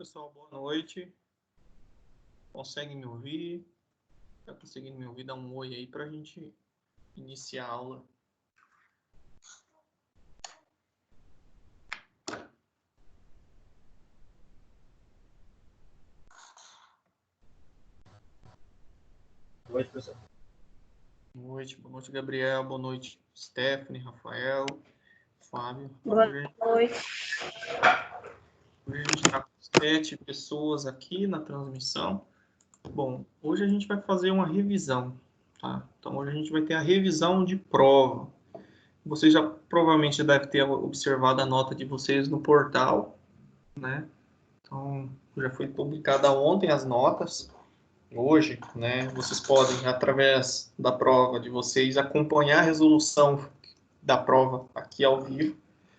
Pessoal, boa noite. Conseguem me ouvir? Está conseguindo me ouvir? Dá um oi aí para a gente iniciar a aula. Boa noite, professor. Boa noite, Gabriel. Boa noite, Stephanie, Rafael, Fábio. Boa noite. Hoje a gente está com 7 pessoas aqui na transmissão. Bom, hoje a gente vai fazer uma revisão, tá? Então, hoje a gente vai ter a revisão de prova. Vocês já provavelmente devem ter observado a nota de vocês no portal, né? Então, já foi publicada ontem as notas. Hoje, né, vocês podem, através da prova de vocês, acompanhar a resolução da prova aqui ao vivo.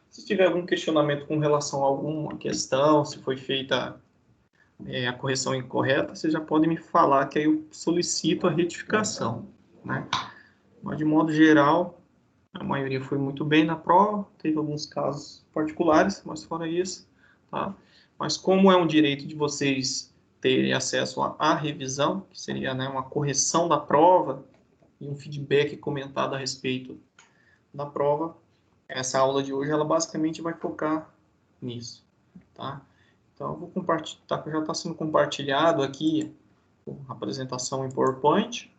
Se tiver algum questionamento com relação a alguma questão, se foi feita a correção incorreta, vocês já podem me falar que aí eu solicito a retificação, né? Mas, de modo geral, a maioria foi muito bem na prova, teve alguns casos particulares, mas fora isso, tá? Mas como é um direito de vocês terem acesso à revisão, que seria, né, uma correção da prova e um feedback comentado a respeito da prova, essa aula de hoje ela basicamente vai focar nisso, tá? Então eu vou compartilhar, já está sendo compartilhado aqui a apresentação em PowerPoint,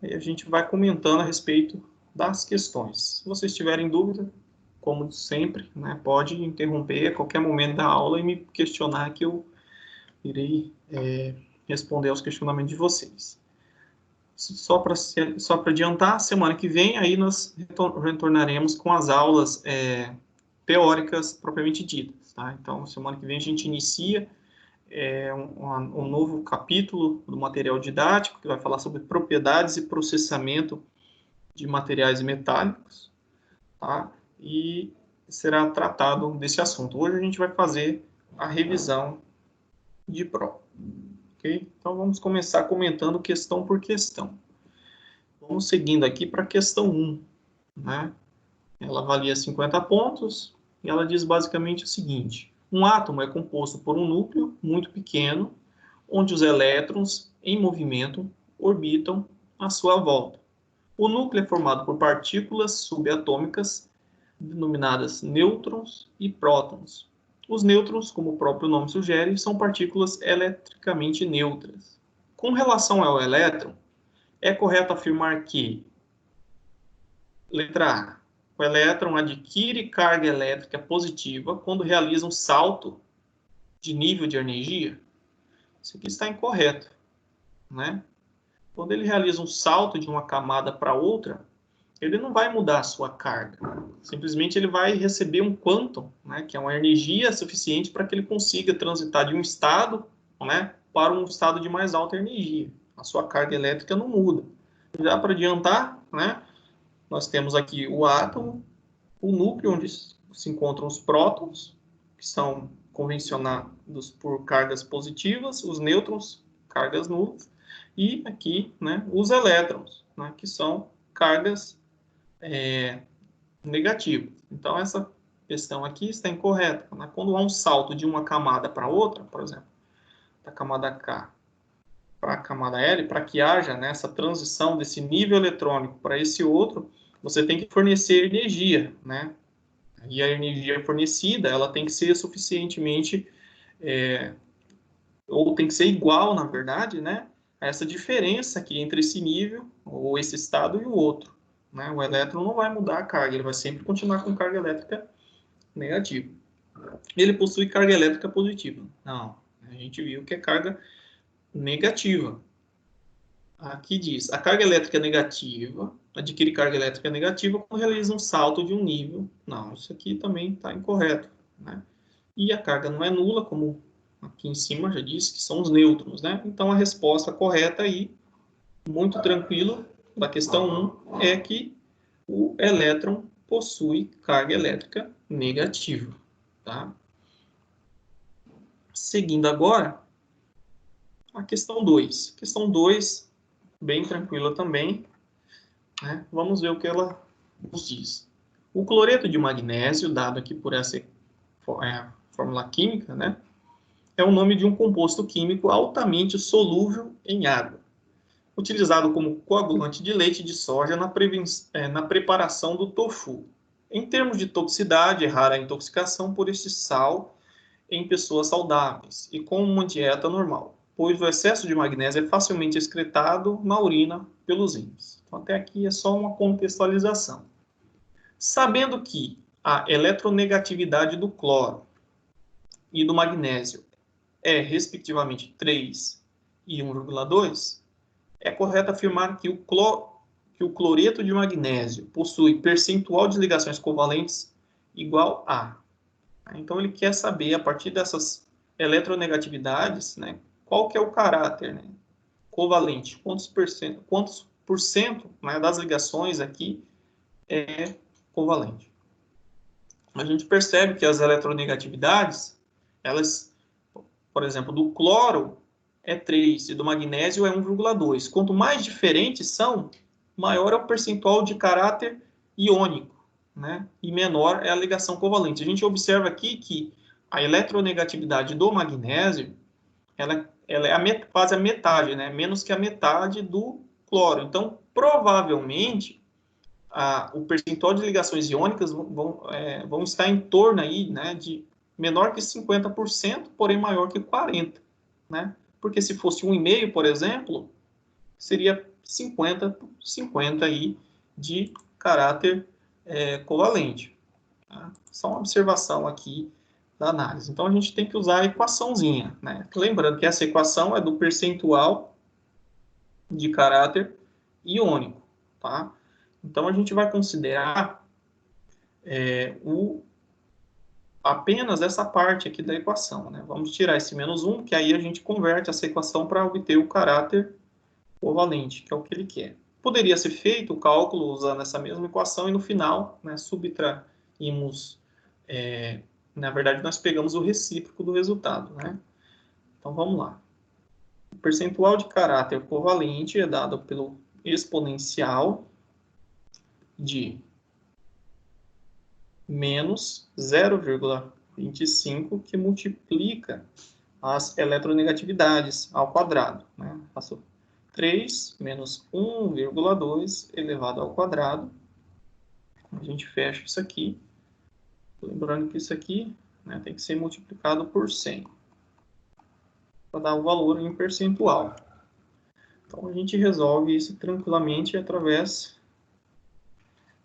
e a gente vai comentando a respeito das questões. Se vocês tiverem dúvida, como sempre, né, pode interromper a qualquer momento da aula e me questionar que eu irei responder aos questionamentos de vocês. Só para adiantar, semana que vem aí nós retornaremos com as aulas teóricas propriamente ditas, tá? Então, semana que vem a gente inicia um novo capítulo do material didático, que vai falar sobre propriedades e processamento de materiais metálicos, tá? E será tratado desse assunto. Hoje a gente vai fazer a revisão de prova, ok? Então vamos começar comentando questão por questão. Vamos seguindo aqui para a questão 1, né? Ela avalia 50 pontos e ela diz basicamente o seguinte: um átomo é composto por um núcleo muito pequeno, onde os elétrons em movimento orbitam à sua volta. O núcleo é formado por partículas subatômicas, denominadas nêutrons e prótons. Os nêutrons, como o próprio nome sugere, são partículas eletricamente neutras. Com relação ao elétron, é correto afirmar que, letra A, o elétron adquire carga elétrica positiva quando realiza um salto de nível de energia? Isso aqui está incorreto, né? Quando ele realiza um salto de uma camada para outra, ele não vai mudar a sua carga. Simplesmente ele vai receber um quantum, né, que é uma energia suficiente para que ele consiga transitar de um estado, né, para um estado de mais alta energia. A sua carga elétrica não muda. Já para adiantar, né, nós temos aqui o átomo, o núcleo onde se encontram os prótons, que são convencionados por cargas positivas, os nêutrons, cargas nulas, e aqui, né, os elétrons, né, que são cargas negativas. Então, essa questão aqui está incorreta, né? Quando há um salto de uma camada para outra, por exemplo, da camada K para a camada L, para que haja, né, essa transição desse nível eletrônico para esse outro, você tem que fornecer energia, né? E a energia fornecida, ela tem que ser suficientemente, ou tem que ser igual, na verdade, né, a essa diferença aqui entre esse nível, ou esse estado e o outro, né? O elétron não vai mudar a carga, ele vai sempre continuar com carga elétrica negativa. Ele possui carga elétrica positiva? Não, a gente viu que é carga negativa. Aqui diz, a carga elétrica negativa, adquire carga elétrica negativa quando realiza um salto de um nível. Não, isso aqui também está incorreto, né? E a carga não é nula, como aqui em cima já disse, que são os nêutrons, né? Então a resposta correta aí, muito tranquilo, da questão 1, é que o elétron possui carga elétrica negativa, tá? Seguindo agora, a questão 2. Questão 2, bem tranquila também, né? Vamos ver o que ela nos diz. O cloreto de magnésio, dado aqui por essa fórmula química, né, é o nome de um composto químico altamente solúvel em água, utilizado como coagulante de leite de soja na preparação do tofu. Em termos de toxicidade, é rara a intoxicação por este sal em pessoas saudáveis e com uma dieta normal, pois o excesso de magnésio é facilmente excretado na urina pelos rins. Então, até aqui é só uma contextualização. Sabendo que a eletronegatividade do cloro e do magnésio é, respectivamente, 3 e 1,2, é correto afirmar que o cloreto de magnésio possui percentual de ligações covalentes igual a. Então, ele quer saber, a partir dessas eletronegatividades, né, qual que é o caráter, né, covalente, quantos por cento, né, das ligações aqui é covalente. A gente percebe que as eletronegatividades, elas, por exemplo, do cloro é 3 e do magnésio é 1,2. Quanto mais diferentes são, maior é o percentual de caráter iônico, né? E menor é a ligação covalente. A gente observa aqui que a eletronegatividade do magnésio, ela é quase a metade, né? Menos que a metade do cloro. Então, provavelmente, o percentual de ligações iônicas vão estar em torno aí, né, de menor que 50%, porém maior que 40%, né? Porque se fosse 1,5, por exemplo, seria 50 aí de caráter covalente. Tá? Só uma observação aqui da análise. Então, a gente tem que usar a equaçãozinha, né? Lembrando que essa equação é do percentual de caráter iônico, tá? Então, a gente vai considerar apenas essa parte aqui da equação, né? Vamos tirar esse menos 1, que aí a gente converte essa equação para obter o caráter covalente, que é o que ele quer. Poderia ser feito o cálculo usando essa mesma equação e no final, né, subtraímos, na verdade, nós pegamos o recíproco do resultado, né? Então, vamos lá. O percentual de caráter covalente é dado pelo exponencial de menos 0,25, que multiplica as eletronegatividades ao quadrado, né? Faço 3 menos 1,2 elevado ao quadrado. A gente fecha isso aqui. Lembrando que isso aqui, né, tem que ser multiplicado por 100 para dar o valor em percentual. Então, a gente resolve isso tranquilamente através...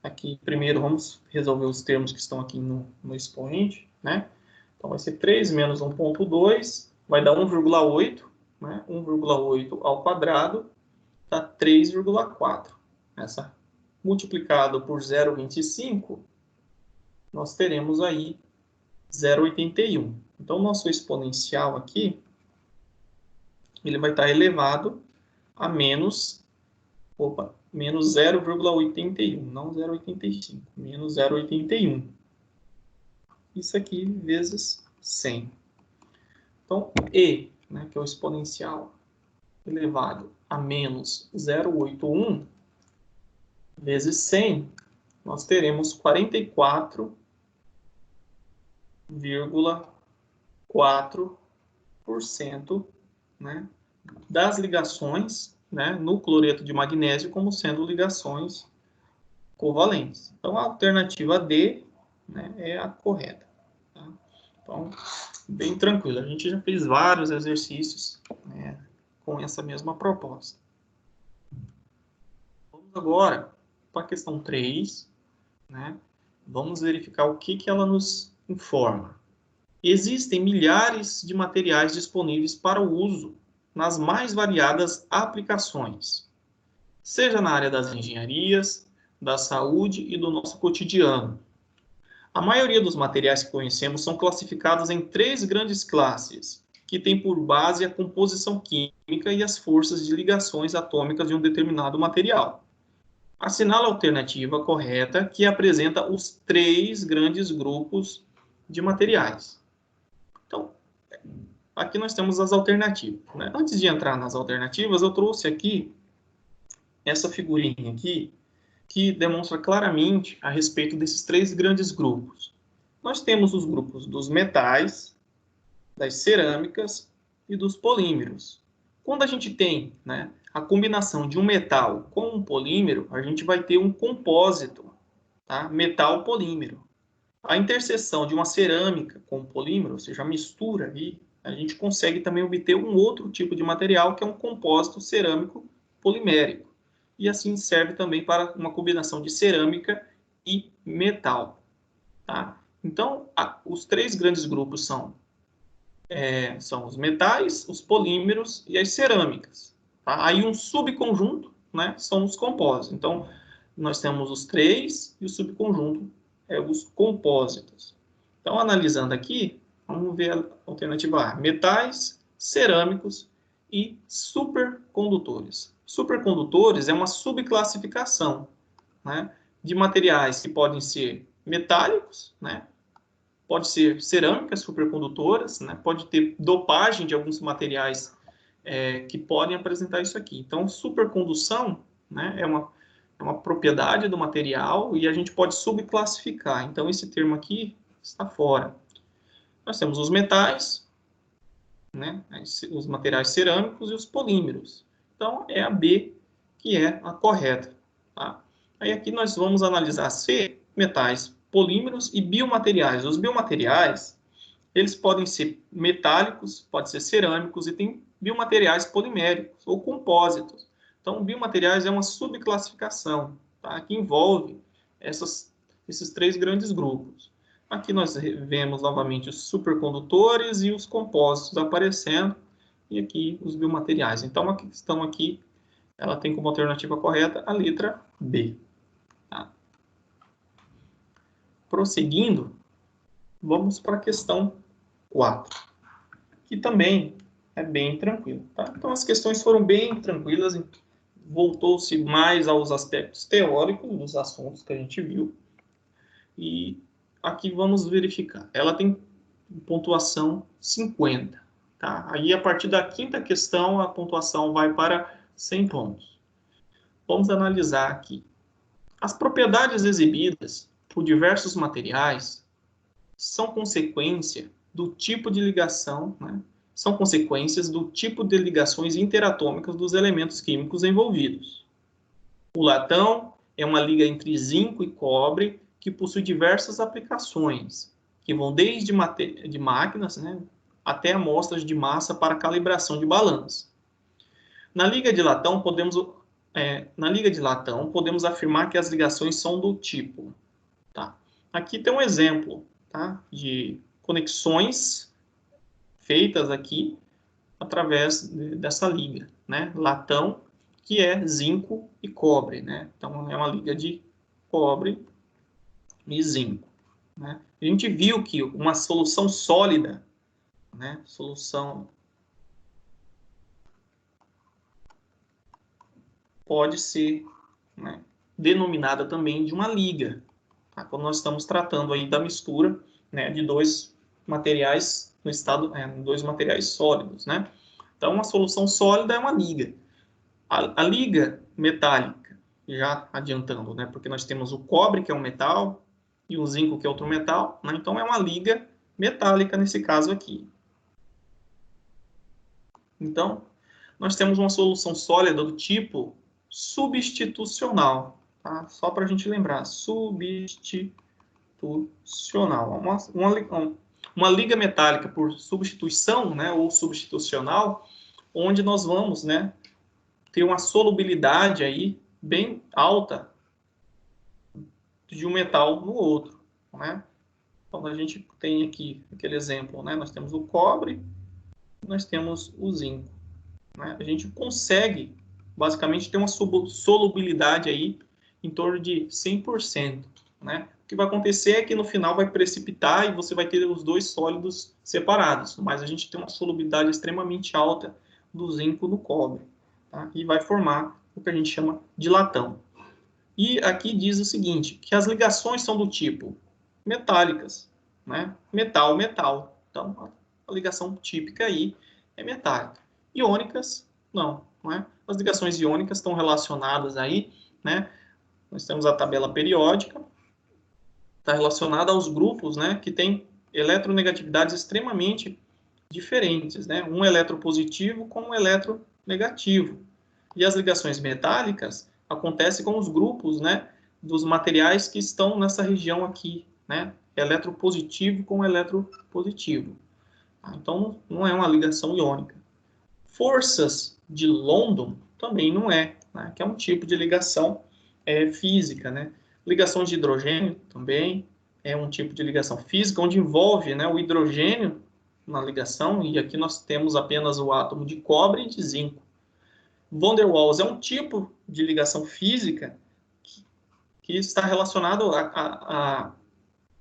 Aqui, primeiro, vamos resolver os termos que estão aqui no expoente, né? Então, vai ser 3 menos 1,2, vai dar 1,8, né? 1,8 ao quadrado, dá 3,4. Essa multiplicado por 0,25, nós teremos aí 0,81. Então, nosso exponencial aqui, ele vai estar elevado a menos 0,81, não 0,85, menos 0,81. Isso aqui vezes 100. Então, E, né, que é o exponencial elevado a menos 0,81, vezes 100, nós teremos 44,4%, né, das ligações, né, no cloreto de magnésio como sendo ligações covalentes. Então, a alternativa D, né, é a correta. Tá? Então, bem tranquilo. A gente já fez vários exercícios, né, com essa mesma proposta. Vamos agora para a questão 3. Né? Vamos verificar o que ela nos informa. Existem milhares de materiais disponíveis para o uso nas mais variadas aplicações, seja na área das engenharias, da saúde e do nosso cotidiano. A maioria dos materiais que conhecemos são classificados em 3 grandes classes, que têm por base a composição química e as forças de ligações atômicas de um determinado material. Assinala a alternativa correta, que apresenta os 3 grandes grupos de materiais. Então, aqui nós temos as alternativas, né? Antes de entrar nas alternativas, eu trouxe aqui essa figurinha aqui, que demonstra claramente a respeito desses 3 grandes grupos. Nós temos os grupos dos metais, das cerâmicas e dos polímeros. Quando a gente tem, né, a combinação de um metal com um polímero, a gente vai ter um compósito, tá? Metal-polímero. A interseção de uma cerâmica com um polímero, ou seja, a mistura aí, a gente consegue também obter um outro tipo de material, que é um compósito cerâmico polimérico. E assim serve também para uma combinação de cerâmica e metal. Tá? Então, os três grandes grupos são os metais, os polímeros e as cerâmicas. Tá? Aí um subconjunto, né, são os compósitos. Então, nós temos os três e o subconjunto os compósitos. Então, analisando aqui, vamos ver a alternativa A. Metais, cerâmicos e supercondutores. Supercondutores é uma subclassificação, né, de materiais que podem ser metálicos, né, pode ser cerâmicas supercondutoras, né? Pode ter dopagem de alguns materiais que podem apresentar isso aqui. Então, supercondução, né, é uma propriedade do material e a gente pode subclassificar. Então, esse termo aqui está fora. Nós temos os metais, né, os materiais cerâmicos e os polímeros. Então, é a B que é a correta. Tá? Aí aqui nós vamos analisar C, metais, polímeros e biomateriais. Os biomateriais, eles podem ser metálicos, podem ser cerâmicos e tem biomateriais poliméricos ou compósitos. Então, biomateriais é uma subclassificação, tá? Que envolve esses três grandes grupos. Aqui nós vemos novamente os supercondutores e os compósitos aparecendo, e aqui os biomateriais. Então, a questão aqui, ela tem como alternativa correta a letra B. Tá? Prosseguindo, vamos para a questão 4, que também é bem tranquilo. Tá? Então, as questões foram bem tranquilas, voltou-se mais aos aspectos teóricos dos assuntos que a gente viu. E aqui vamos verificar. Ela tem pontuação 50. Tá? Aí, a partir da quinta questão, a pontuação vai para 100 pontos. Vamos analisar aqui. As propriedades exibidas por diversos materiais são consequência do tipo de ligação, né? São consequências do tipo de ligações interatômicas dos elementos químicos envolvidos. O latão é uma liga entre zinco e cobre que possui diversas aplicações, que vão desde de máquinas, né, até amostras de massa para calibração de balança. Na liga de latão, podemos afirmar que as ligações são do tipo. Tá? Aqui tem um exemplo, tá, de conexões feitas aqui através dessa liga, né? Latão, que é zinco e cobre, né? Então, é uma liga de cobre e zinco, né? A gente viu que uma solução sólida, né? Solução pode ser, né, denominada também de uma liga, tá? Quando nós estamos tratando aí da mistura, né, de dois materiais no estado, dois materiais sólidos, né? Então, uma solução sólida é uma liga. A liga metálica, já adiantando, né? Porque nós temos o cobre, que é um metal, e o zinco, que é outro metal, né? Então, é uma liga metálica nesse caso aqui. Então, nós temos uma solução sólida do tipo substitucional, tá? Só para a gente lembrar, substitucional. Uma liga metálica por substituição, né, ou substitucional, onde nós vamos, né, ter uma solubilidade aí bem alta de um metal no outro, né? Então, a gente tem aqui aquele exemplo, né? Nós temos o cobre, nós temos o zinco, né? A gente consegue, basicamente, ter uma solubilidade aí em torno de 100%, né? O que vai acontecer é que no final vai precipitar e você vai ter os dois sólidos separados, mas a gente tem uma solubilidade extremamente alta do zinco no cobre, tá? E vai formar o que a gente chama de latão. E aqui diz o seguinte, que as ligações são do tipo metálicas, né? Metal, metal. Então, a ligação típica aí é metálica. Iônicas, não é? As ligações iônicas estão relacionadas aí, né? Nós temos a tabela periódica, está relacionada aos grupos, né, que têm eletronegatividades extremamente diferentes, né? Um eletropositivo com um eletronegativo. E as ligações metálicas acontecem com os grupos, né, dos materiais que estão nessa região aqui, né? Eletropositivo com eletropositivo. Então, não é uma ligação iônica. Forças de London também não é, né? Que é um tipo de ligação física, né? Ligação de hidrogênio também é um tipo de ligação física, onde envolve, né, o hidrogênio na ligação, e aqui nós temos apenas o átomo de cobre e de zinco. Van der Waals é um tipo de ligação física que está relacionado à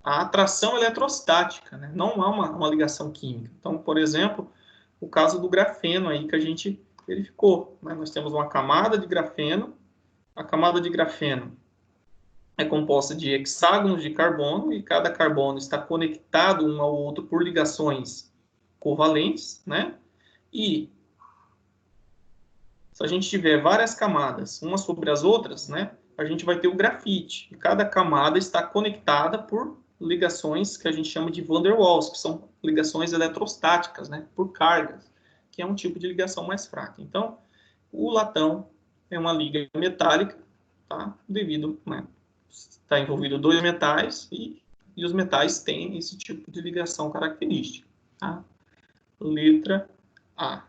atração eletrostática, né? Não há uma ligação química. Então, por exemplo, o caso do grafeno aí que a gente verificou, né? Nós temos uma camada de grafeno, a camada de grafeno é composta de hexágonos de carbono e cada carbono está conectado um ao outro por ligações covalentes, né? E se a gente tiver várias camadas, umas sobre as outras, né, a gente vai ter o grafite. E cada camada está conectada por ligações que a gente chama de Van der Waals, que são ligações eletrostáticas, né, por cargas, que é um tipo de ligação mais fraca. Então, o latão é uma liga metálica, tá, devido, né, está envolvido dois metais e os metais têm esse tipo de ligação característica. Tá? Letra A.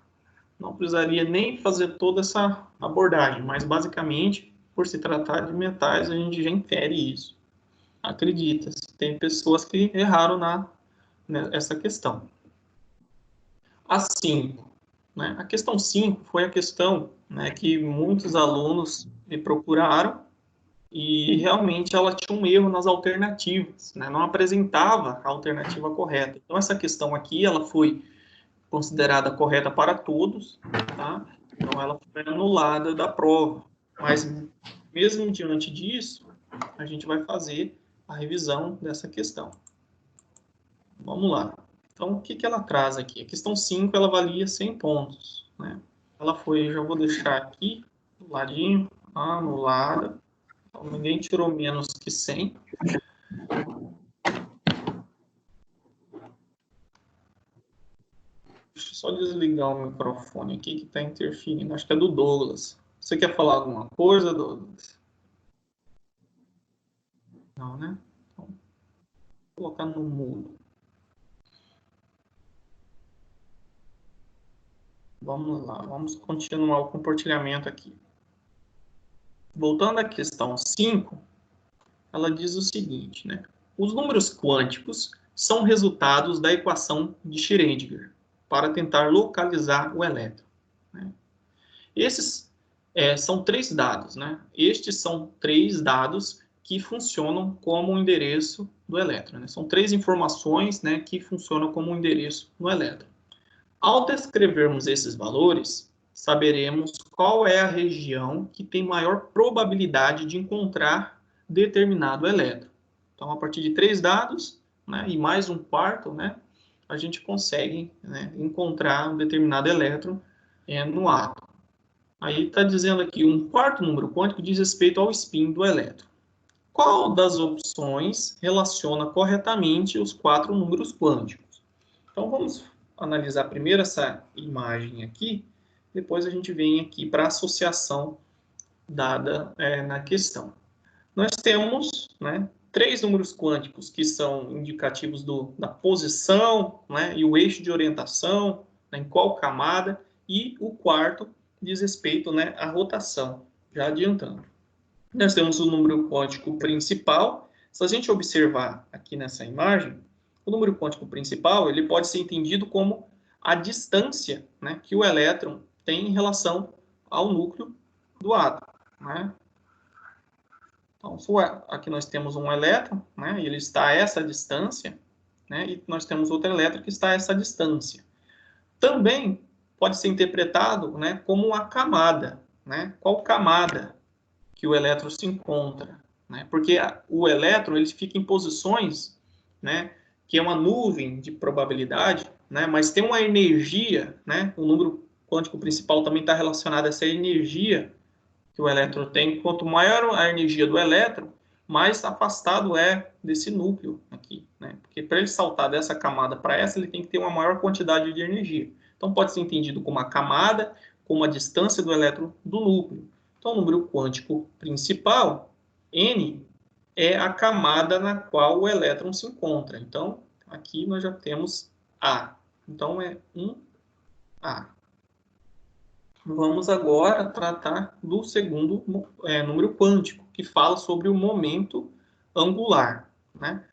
Não precisaria nem fazer toda essa abordagem, mas basicamente, por se tratar de metais, a gente já infere isso. Acredita-se, tem pessoas que erraram nessa questão. A 5. Né? A questão 5 foi a questão, né, que muitos alunos me procuraram e realmente ela tinha um erro nas alternativas, né? Não apresentava a alternativa correta. Então, essa questão aqui ela foi considerada correta para todos, tá? Então ela foi anulada da prova. Mas mesmo diante disso, a gente vai fazer a revisão dessa questão. Vamos lá. Então, o que ela traz aqui? A questão 5, ela valia 100 pontos, né? Ela foi, já vou deixar aqui, do ladinho, anulada. Então, ninguém tirou menos que 100. Deixa eu só desligar o microfone aqui que está interferindo. Acho que é do Douglas. Você quer falar alguma coisa, Douglas? Não, né? Então, vou colocar no mudo. Vamos lá, vamos continuar o compartilhamento aqui. Voltando à questão 5, ela diz o seguinte, né? Os números quânticos são resultados da equação de Schrödinger para tentar localizar o elétron, né? Esses são 3 dados, né? Estes são 3 dados que funcionam como o endereço do elétron, né? São 3 informações, né, que funcionam como um endereço no elétron. Ao descrevermos esses valores, saberemos qual é a região que tem maior probabilidade de encontrar determinado elétron. Então, a partir de 3 dados, né, e mais um quarto, né, a gente consegue, né, encontrar um determinado elétron no átomo. Aí está dizendo aqui, um quarto número quântico diz respeito ao spin do elétron. Qual das opções relaciona corretamente os 4 números quânticos? Então, vamos analisar primeiro essa imagem aqui, depois a gente vem aqui para a associação dada na questão. Nós temos, né, 3 números quânticos que são indicativos da posição, né, e o eixo de orientação, né, em qual camada, e o quarto diz respeito, né, à rotação, já adiantando. Nós temos o número quântico principal. Se a gente observar aqui nessa imagem, o número quântico principal ele pode ser entendido como a distância, né, que o elétron tem em relação ao núcleo do átomo, né? Então, aqui nós temos um elétron, né, e ele está a essa distância, né, e nós temos outro elétron que está a essa distância. Também pode ser interpretado, né, como a camada, né? Qual camada que o elétron se encontra, né? Porque o elétron ele fica em posições, né, que é uma nuvem de probabilidade, né, mas tem uma energia, né? O número quântico principal também está relacionado a essa energia que o elétron tem. Quanto maior a energia do elétron, mais afastado é desse núcleo aqui, né? Porque para ele saltar dessa camada para essa, ele tem que ter uma maior quantidade de energia. Então, pode ser entendido como a camada, como a distância do elétron do núcleo. Então, o número quântico principal, N, é a camada na qual o elétron se encontra. Então, aqui nós já temos A. Então, é 1A. Vamos agora tratar do segundo número quântico, que fala sobre o momento angular, né?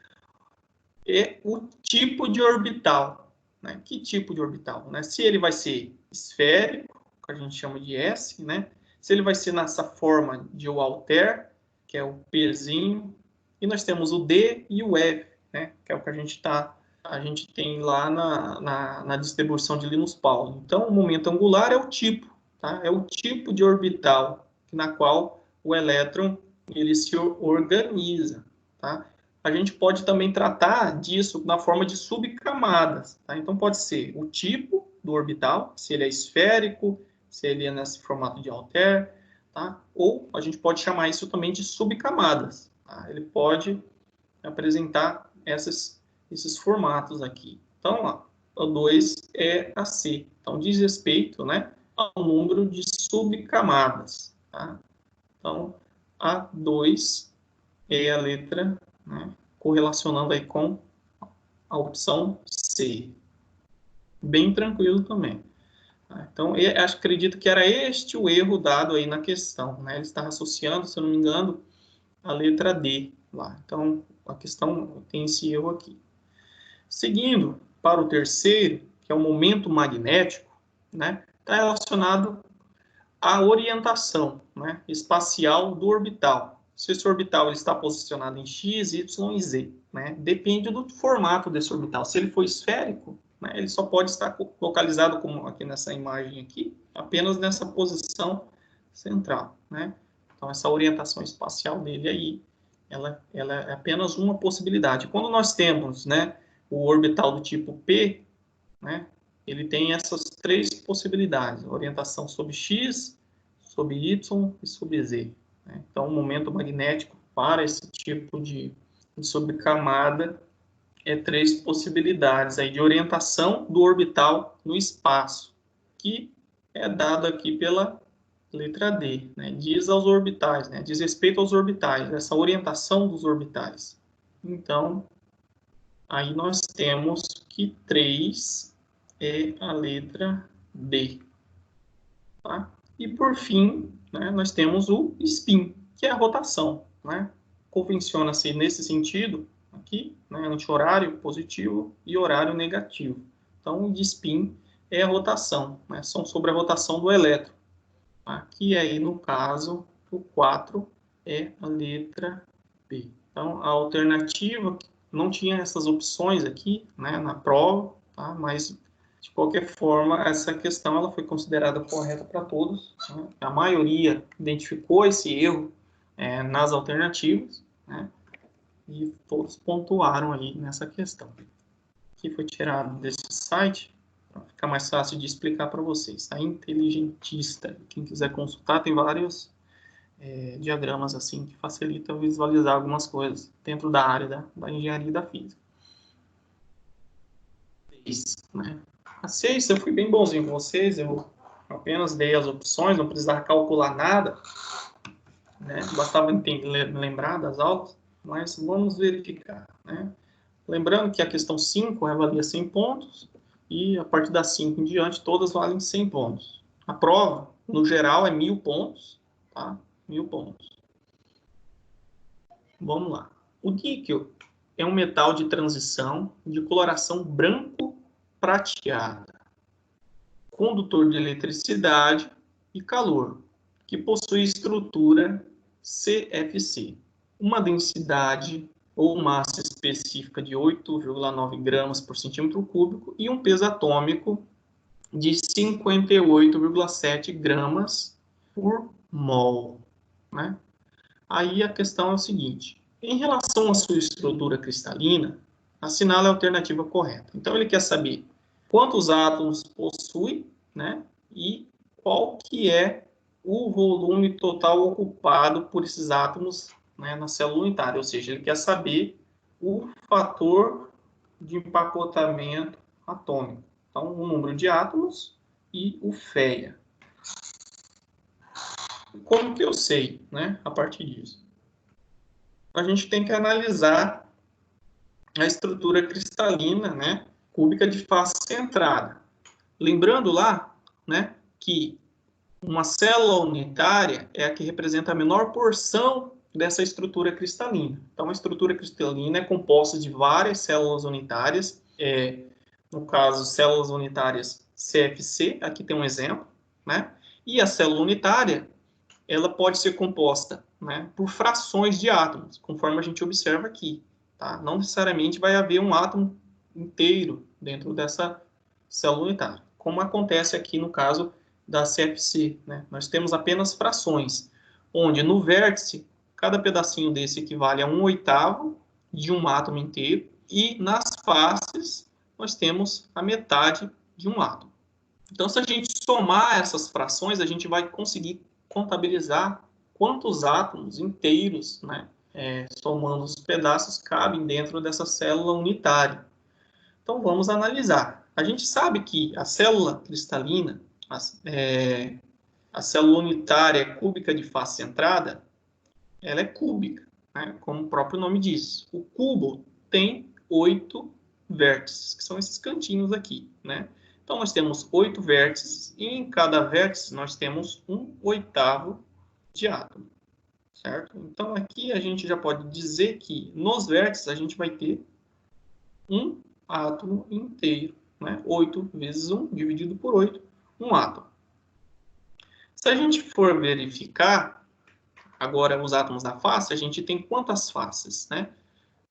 E o tipo de orbital, né? Que tipo de orbital, né? Se ele vai ser esférico, que a gente chama de S, né? Se ele vai ser nessa forma de Walter, que é o Pzinho, e nós temos o D e o F, né? Que é o que a gente tem lá na distribuição de Linus Pauling. Então, o momento angular é o tipo, tá? É o tipo de orbital na qual o elétron ele se organiza, tá? A gente pode também tratar disso na forma de subcamadas, tá? Então, pode ser o tipo do orbital, se ele é esférico, se ele é nesse formato de Altair, tá? Ou a gente pode chamar isso também de subcamadas, tá? Ele pode apresentar esses formatos aqui. Então, ó, o 2 é a C. Então, diz respeito, né, ao número de subcamadas, tá? Então, a 2 é a letra, né, correlacionando aí com a opção C. Bem tranquilo também. Então, acredito que era este o erro dado aí na questão, né? Ele está associando, se eu não me engano, a letra D lá. Então, a questão tem esse erro aqui. Seguindo para o terceiro, que é o momento magnético, né? Está relacionado à orientação, né, espacial do orbital. Se esse orbital ele está posicionado em X, Y e Z, né? Depende do formato desse orbital. Se ele for esférico, né, ele só pode estar localizado, como aqui nessa imagem aqui, apenas nessa posição central, né? Então, essa orientação espacial dele aí, ela é apenas uma possibilidade. Quando nós temos, né, o orbital do tipo P, né, ele tem essas três possibilidades: orientação sobre X, sobre Y e sobre Z. Né? Então, o momento magnético para esse tipo de subcamada é três possibilidades aí de orientação do orbital no espaço, que é dado aqui pela letra D, né? Diz aos orbitais, né? Diz respeito aos orbitais, essa orientação dos orbitais. Então, aí nós temos que 3 é a letra D. Tá? E, por fim, né, nós temos o spin, que é a rotação. Né? Convenciona-se nesse sentido, aqui, né, anti-horário positivo e horário negativo. Então, o de spin é a rotação, né? São sobre a rotação do elétron. Aqui, aí, no caso, o 4 é a letra B. Então, a alternativa, não tinha essas opções aqui, né, na prova, tá? Mas, de qualquer forma, essa questão ela foi considerada correta para todos. Né? A maioria identificou esse erro nas alternativas, né? E todos pontuaram aí nessa questão. Aqui foi tirado desse site, para ficar mais fácil de explicar para vocês. A Inteligentista, quem quiser consultar, tem vários diagramas assim que facilitam visualizar algumas coisas dentro da área da engenharia e da física. Né? A 6, eu fui bem bonzinho com vocês, eu apenas dei as opções, não precisava calcular nada, né? Bastava lembrar das aulas, mas vamos verificar. Né? Lembrando que a questão 5 avalia 100 pontos, e a partir das 5 em diante, todas valem 100 pontos. A prova, no geral, é 1000 pontos, tá? 1000 pontos. Vamos lá. O níquel é um metal de transição de coloração branco-prateada, condutor de eletricidade e calor, que possui estrutura CFC, uma densidade ou massa específica de 8,9 gramas por centímetro cúbico e um peso atômico de 58,7 gramas por mol. Né? Aí a questão é o seguinte: em relação à sua estrutura cristalina, assinale a alternativa correta. Então ele quer saber quantos átomos possui, né? E qual que é o volume total ocupado por esses átomos né, na célula unitária, ou seja, ele quer saber o fator de empacotamento atômico. Então, o número de átomos e o FEA. Como que eu sei, né, a partir disso? A gente tem que analisar a estrutura cristalina, né, cúbica de face centrada. Lembrando lá, né, que uma célula unitária é a que representa a menor porção dessa estrutura cristalina. Então, a estrutura cristalina é composta de várias células unitárias, no caso, células unitárias CFC, aqui tem um exemplo, né? E a célula unitária, ela pode ser composta, né, por frações de átomos, conforme a gente observa aqui. Tá? Não necessariamente vai haver um átomo inteiro dentro dessa célula unitária, como acontece aqui no caso da CFC. Né? Nós temos apenas frações, onde no vértice, cada pedacinho desse equivale a 1/8 de um átomo inteiro, e nas faces, nós temos a metade de um átomo. Então, se a gente somar essas frações, a gente vai conseguir contabilizar quantos átomos inteiros, né, somando os pedaços, cabem dentro dessa célula unitária. Então, vamos analisar. A gente sabe que a célula cristalina, a célula unitária cúbica de face centrada, ela é cúbica, né, como o próprio nome diz. O cubo tem 8 vértices, que são esses cantinhos aqui, né? Então, nós temos 8 vértices, e em cada vértice nós temos 1/8 de átomo, certo? Então, aqui a gente já pode dizer que nos vértices a gente vai ter um átomo inteiro, né? 8 vezes 1 dividido por 8, um átomo. Se a gente for verificar agora os átomos da face, a gente tem quantas faces, né?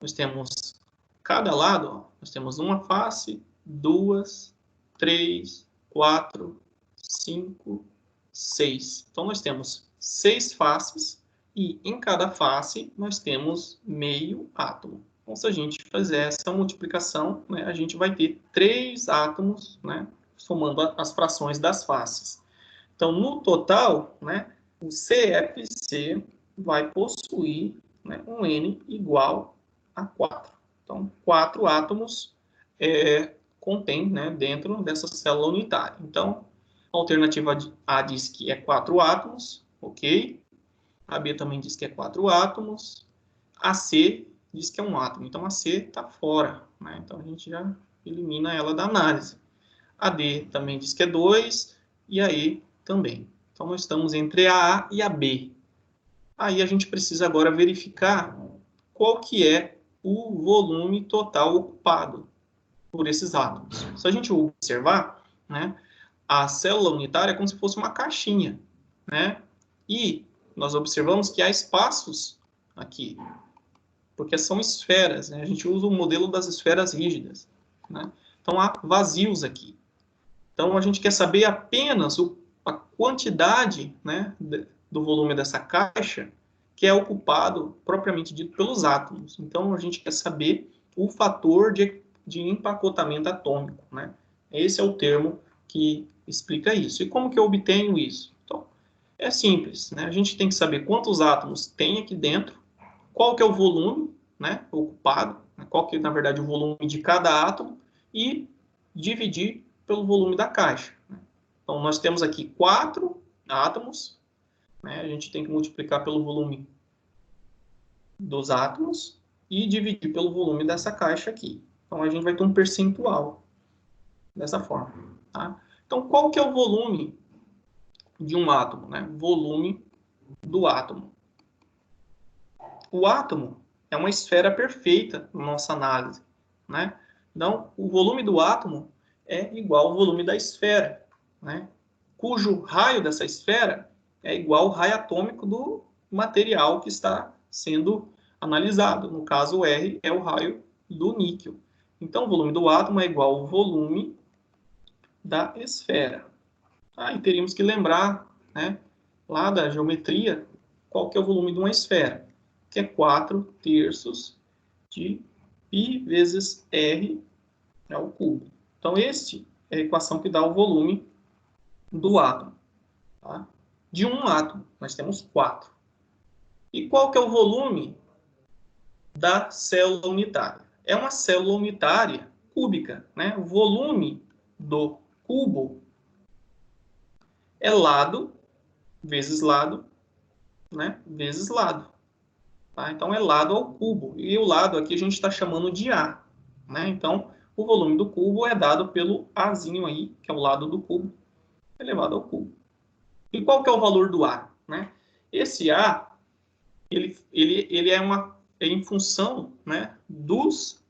Nós temos, cada lado, ó, nós temos uma face, 2, 3, 4, 5, 6. Então, nós temos 6 faces e em cada face nós temos meio átomo. Então, se a gente fizer essa multiplicação, né, a gente vai ter 3 átomos, né, somando as frações das faces. Então, no total, né, o CFC vai possuir, né, um N igual a 4. Então, 4 átomos contém, né, dentro dessa célula unitária. Então, a alternativa A diz que é 4 átomos, ok? A B também diz que é 4 átomos. A C diz que é um átomo. Então, a C está fora, né? Então, a gente já elimina ela da análise. A D também diz que é 2 e a E também. Então, nós estamos entre a A e a B. Aí, a gente precisa agora verificar qual que é o volume total ocupado por esses átomos. Se a gente observar, né, a célula unitária é como se fosse uma caixinha, né? E nós observamos que há espaços aqui, porque são esferas, né? A gente usa o modelo das esferas rígidas, né? Então há vazios aqui. Então a gente quer saber apenas a quantidade, né, do volume dessa caixa que é ocupado propriamente dito pelos átomos. Então a gente quer saber o fator de empacotamento atômico, né? Esse é o termo que explica isso. E como que eu obtenho isso? Então, é simples, né? A gente tem que saber quantos átomos tem aqui dentro, qual que é o volume, né, ocupado, qual que é, na verdade, o volume de cada átomo e dividir pelo volume da caixa. Então, nós temos aqui 4 átomos, né? A gente tem que multiplicar pelo volume dos átomos e dividir pelo volume dessa caixa aqui. Então, a gente vai ter um percentual dessa forma. Tá? Então, qual que é o volume de um átomo? Né? Volume do átomo. O átomo é uma esfera perfeita na nossa análise. Né? Então, o volume do átomo é igual ao volume da esfera, né? Cujo raio dessa esfera é igual ao raio atômico do material que está sendo analisado. No caso, o R é o raio do níquel. Então, o volume do átomo é igual ao volume da esfera. E teríamos que lembrar, né, lá da geometria, qual que é o volume de uma esfera, que é 4/3 de π vezes R ao cubo. Então, esta é a equação que dá o volume do átomo. Tá? De um átomo, nós temos 4. E qual que é o volume da célula unitária? É uma célula unitária cúbica, né? O volume do cubo é lado vezes lado, né? Vezes lado. Tá? Então, é lado ao cubo. E o lado aqui a gente está chamando de A. Né? Então, o volume do cubo é dado pelo Azinho aí, que é o lado do cubo, elevado ao cubo. E qual que é o valor do A? Né? Esse A, ele é em função, né, dos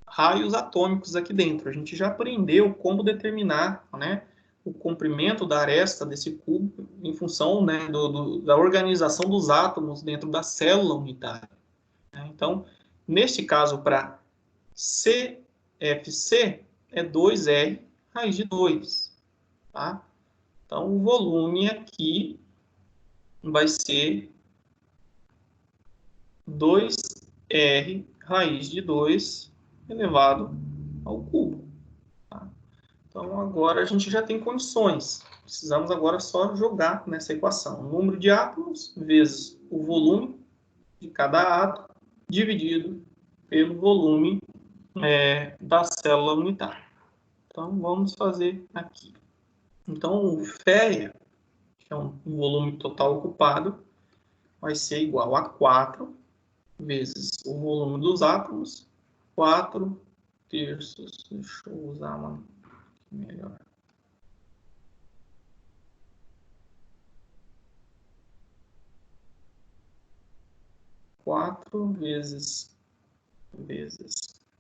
raios atômicos aqui dentro. A gente já aprendeu como determinar, né, o comprimento da aresta desse cubo em função, né, da organização dos átomos dentro da célula unitária. Então, neste caso, para CFC, é 2R raiz de 2. Tá? Então, o volume aqui vai ser 2R raiz de 2 elevado ao cubo. Tá? Então, agora a gente já tem condições. Precisamos agora só jogar nessa equação. O número de átomos vezes o volume de cada átomo dividido pelo volume da célula unitária. Então, vamos fazer aqui. Então, o FEA, que é um volume total ocupado, vai ser igual a 4 vezes o volume dos átomos, 4 terços. Deixa eu usar uma melhor. 4 vezes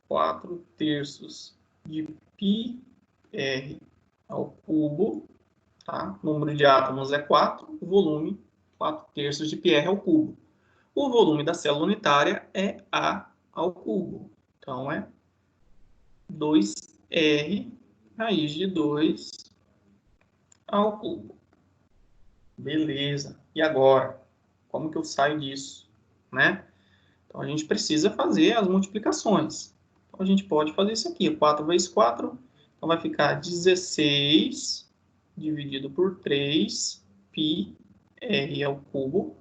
4 terços de πr ao cubo, tá? O número de átomos é 4, o volume 4 terços de πr ao cubo. O volume da célula unitária é A ao cubo. Então, é 2R raiz de 2 ao cubo. Beleza. E agora? Como que eu saio disso? Né? Então, a gente precisa fazer as multiplicações. Então, a gente pode fazer isso aqui. 4 vezes 4. Então, vai ficar 16 dividido por 3 πr ao cubo.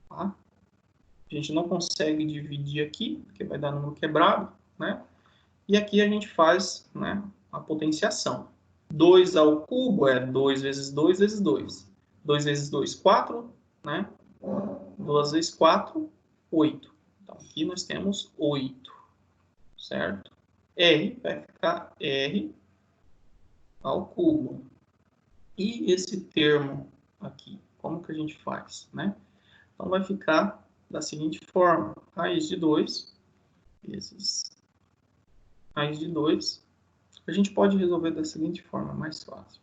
Tá? A gente não consegue dividir aqui, porque vai dar número quebrado, né? E aqui a gente faz, né, a potenciação. 2 ao cubo é 2 vezes 2 vezes 2. 2 vezes 2, 4, né? 2 vezes 4, 8. Então, aqui nós temos 8, certo? R vai ficar R ao cubo. E esse termo aqui, como que a gente faz, né? Então, vai ficar da seguinte forma. Raiz de 2 vezes raiz de 2. A gente pode resolver da seguinte forma, mais fácil.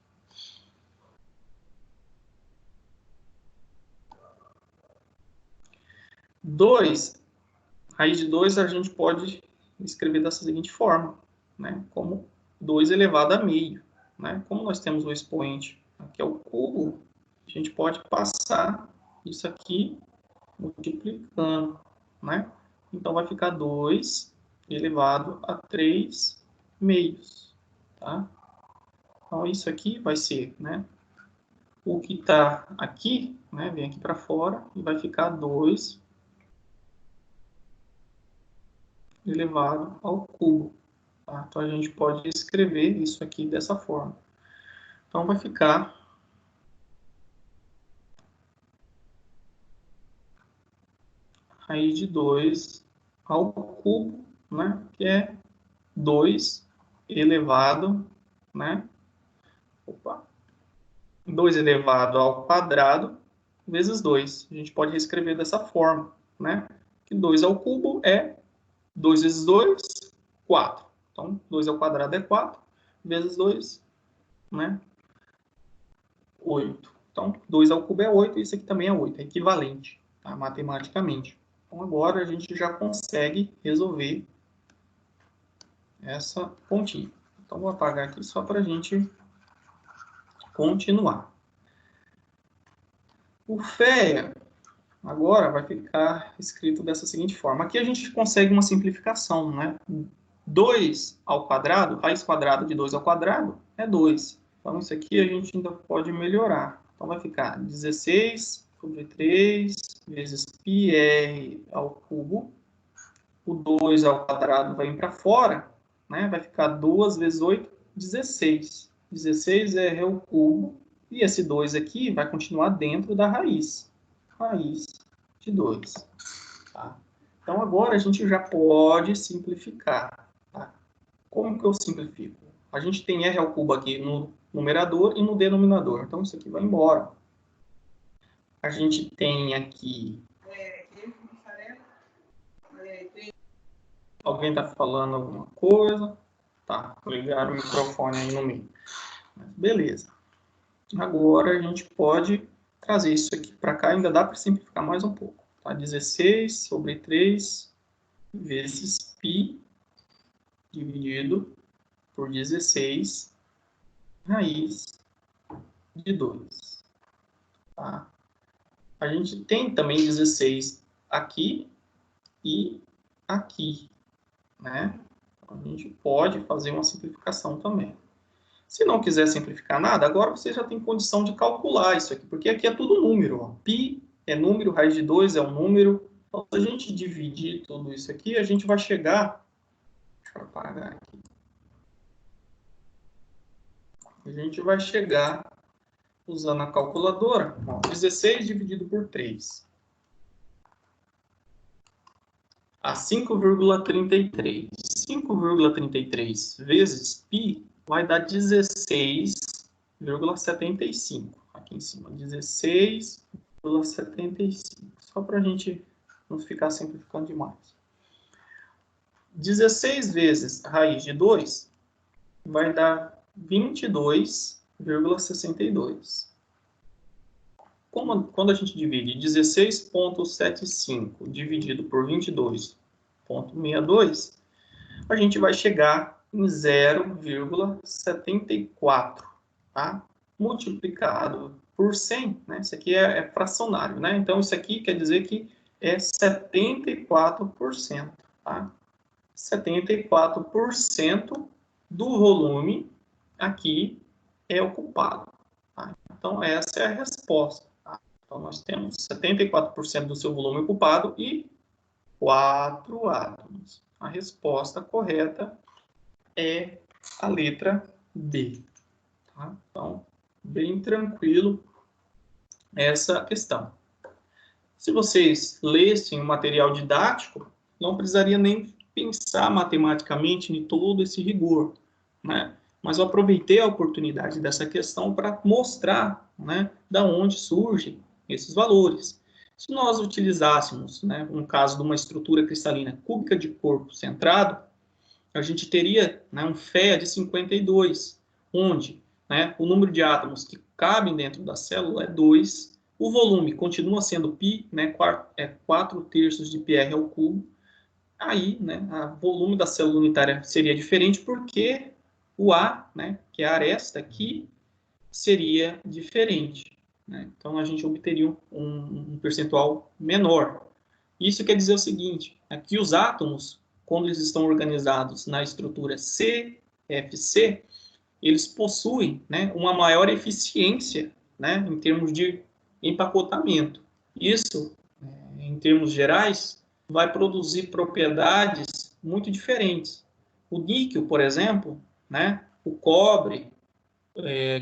Raiz de 2 a gente pode escrever dessa seguinte forma, né? Como 2 elevado a meio. Né? Como nós temos o expoente aqui ao cubo, a gente pode passar isso aqui multiplicando, né? Então, vai ficar 2 elevado a 3 meios, tá? Então, isso aqui vai ser, né? O que está aqui, né? Vem aqui para fora e vai ficar 2 elevado ao cubo. Tá? Então, a gente pode escrever isso aqui dessa forma. Então, vai ficar raiz de 2 ao cubo, né? Que é 2 elevado, né? 2 elevado ao quadrado vezes 2. A gente pode reescrever dessa forma, né? Que 2 ao cubo é 2 vezes 2, 4. Então, 2 ao quadrado é 4, vezes 2, né? 8. Então, 2 ao cubo é 8, e isso aqui também é 8, é equivalente, tá? Matematicamente. Então, agora a gente já consegue resolver essa continha. Então, vou apagar aqui só para a gente continuar. O FEA agora vai ficar escrito dessa seguinte forma. Aqui a gente consegue uma simplificação, né? 2 ao quadrado, raiz quadrada de 2 ao quadrado é 2. Então, isso aqui a gente ainda pode melhorar. Então, vai ficar 16 sobre 3 vezes πr ao cubo. O 2 ao quadrado vai para fora, né? Vai ficar 2 vezes 8, 16. 16 é r ao cubo. E esse 2 aqui vai continuar dentro da raiz. Raiz de 2. Tá? Então, agora a gente já pode simplificar. Tá? Como que eu simplifico? A gente tem r ao cubo aqui no numerador e no denominador. Então, isso aqui vai embora. A gente tem aqui... Alguém está falando alguma coisa? Tá, ligaram o microfone aí no meio. Beleza. Agora a gente pode trazer isso aqui para cá. Ainda dá para simplificar mais um pouco. Tá? 16 sobre 3 vezes π dividido por 16 raiz de 2. Tá? A gente tem também 16 aqui e aqui. Né? A gente pode fazer uma simplificação também. Se não quiser simplificar nada, agora você já tem condição de calcular isso aqui, porque aqui é tudo número. Ó. Π é número, raiz de 2 é um número. Então, se a gente dividir tudo isso aqui, a gente vai chegar... Deixa eu apagar aqui. A gente vai chegar usando a calculadora. Ó, 16 dividido por 3. A 5,33. 5,33 vezes π vai dar 16,75. Aqui em cima, 16,75. Só para a gente não ficar simplificando demais. 16 vezes raiz de 2 vai dar 22,62. Quando a gente divide 16,75 dividido por 22,62, a gente vai chegar em 0,74, tá? Multiplicado por 100, né? Isso aqui é fracionário, né? Então, isso aqui quer dizer que é 74%, tá? 74% do volume aqui é ocupado. Tá? Então, essa é a resposta. Tá? Então, nós temos 74% do seu volume ocupado e 4 átomos. A resposta correta é a letra D. Tá? Então, bem tranquilo essa questão. Se vocês lessem o material didático, não precisaria nem pensar matematicamente em todo esse rigor, né? Mas eu aproveitei a oportunidade dessa questão para mostrar, né, da onde surgem esses valores. Se nós utilizássemos, né, um caso de uma estrutura cristalina cúbica de corpo centrado, a gente teria, né, um Fe de 52, onde, né, o número de átomos que cabem dentro da célula é 2, o volume continua sendo π, né, 4/3 de πr ao cubo. Aí, né, o volume da célula unitária seria diferente porque o A, né, que é a aresta aqui, seria diferente. Né? Então, a gente obteria um percentual menor. Isso quer dizer o seguinte, é que os átomos, quando eles estão organizados na estrutura CFC, eles possuem, né, uma maior eficiência, né, em termos de empacotamento. Isso, em termos gerais, vai produzir propriedades muito diferentes. O níquel, por exemplo, né, o cobre,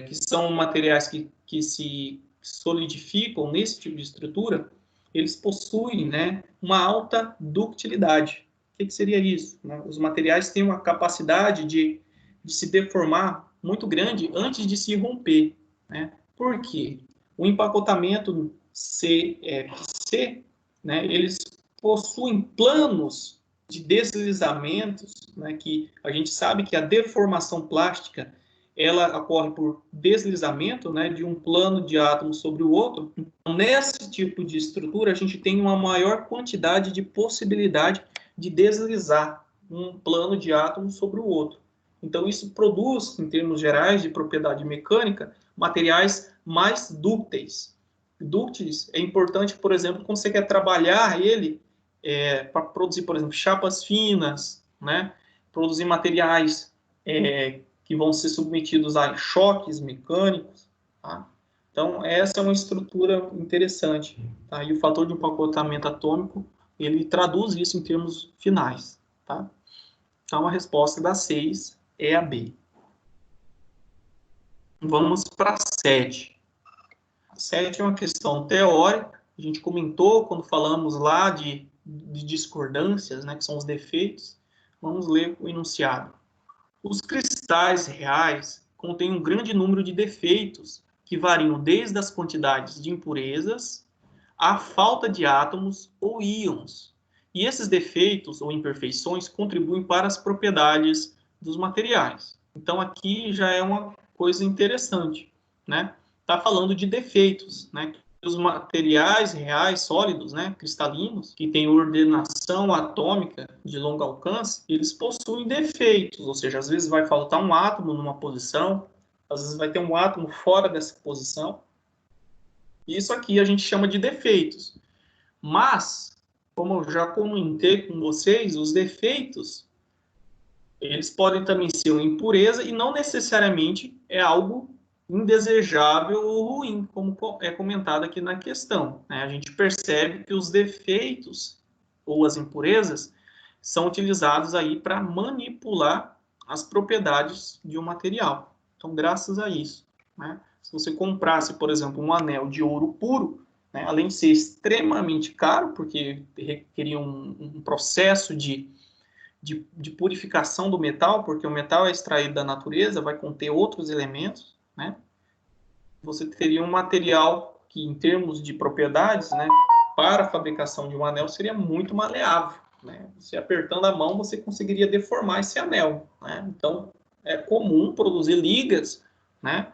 que são materiais que se solidificam nesse tipo de estrutura, eles possuem, né, uma alta ductilidade. O que seria isso? Os materiais têm uma capacidade de se deformar muito grande antes de se romper. Né? Por quê? O empacotamento CFC, né, eles possuem planos de deslizamentos, né, que a gente sabe que a deformação plástica ela ocorre por deslizamento, né, de um plano de átomos sobre o outro. Então, nesse tipo de estrutura, a gente tem uma maior quantidade de possibilidade de deslizar um plano de átomos sobre o outro. Então, isso produz, em termos gerais de propriedade mecânica, materiais mais dúcteis. Dúcteis é importante, por exemplo, quando você quer trabalhar ele para produzir, por exemplo, chapas finas, né, produzir materiais que vão ser submetidos a choques mecânicos. Tá? Então, essa é uma estrutura interessante. Tá? E o fator de empacotamento atômico, ele traduz isso em termos finais. Tá? Então, a resposta da 6 é a B. Vamos para a 7. A 7 é uma questão teórica. A gente comentou quando falamos lá de discordâncias, né, que são os defeitos. Vamos ler o enunciado. Os cristais reais contêm um grande número de defeitos que variam desde as quantidades de impurezas à falta de átomos ou íons. E esses defeitos ou imperfeições contribuem para as propriedades dos materiais. Então, aqui já é uma coisa interessante, né? Está falando de defeitos, né? Os materiais reais, sólidos, né, cristalinos, que têm ordenação atômica de longo alcance, eles possuem defeitos, ou seja, às vezes vai faltar um átomo numa posição, às vezes vai ter um átomo fora dessa posição. Isso aqui a gente chama de defeitos. Mas, como eu já comentei com vocês, os defeitos, eles podem também ser uma impureza e não necessariamente é algo indesejável ou ruim, como é comentado aqui na questão, né? A gente percebe que os defeitos ou as impurezas são utilizados aí para manipular as propriedades de um material. Então, graças a isso, né? Se você comprasse, por exemplo, um anel de ouro puro, né, além de ser extremamente caro, porque requeria um processo de purificação do metal, porque o metal é extraído da natureza, vai conter outros elementos, né? Você teria um material que, em termos de propriedades, né, para a fabricação de um anel, seria muito maleável, né? Você apertando a mão, você conseguiria deformar esse anel, né? Então, é comum produzir ligas, né,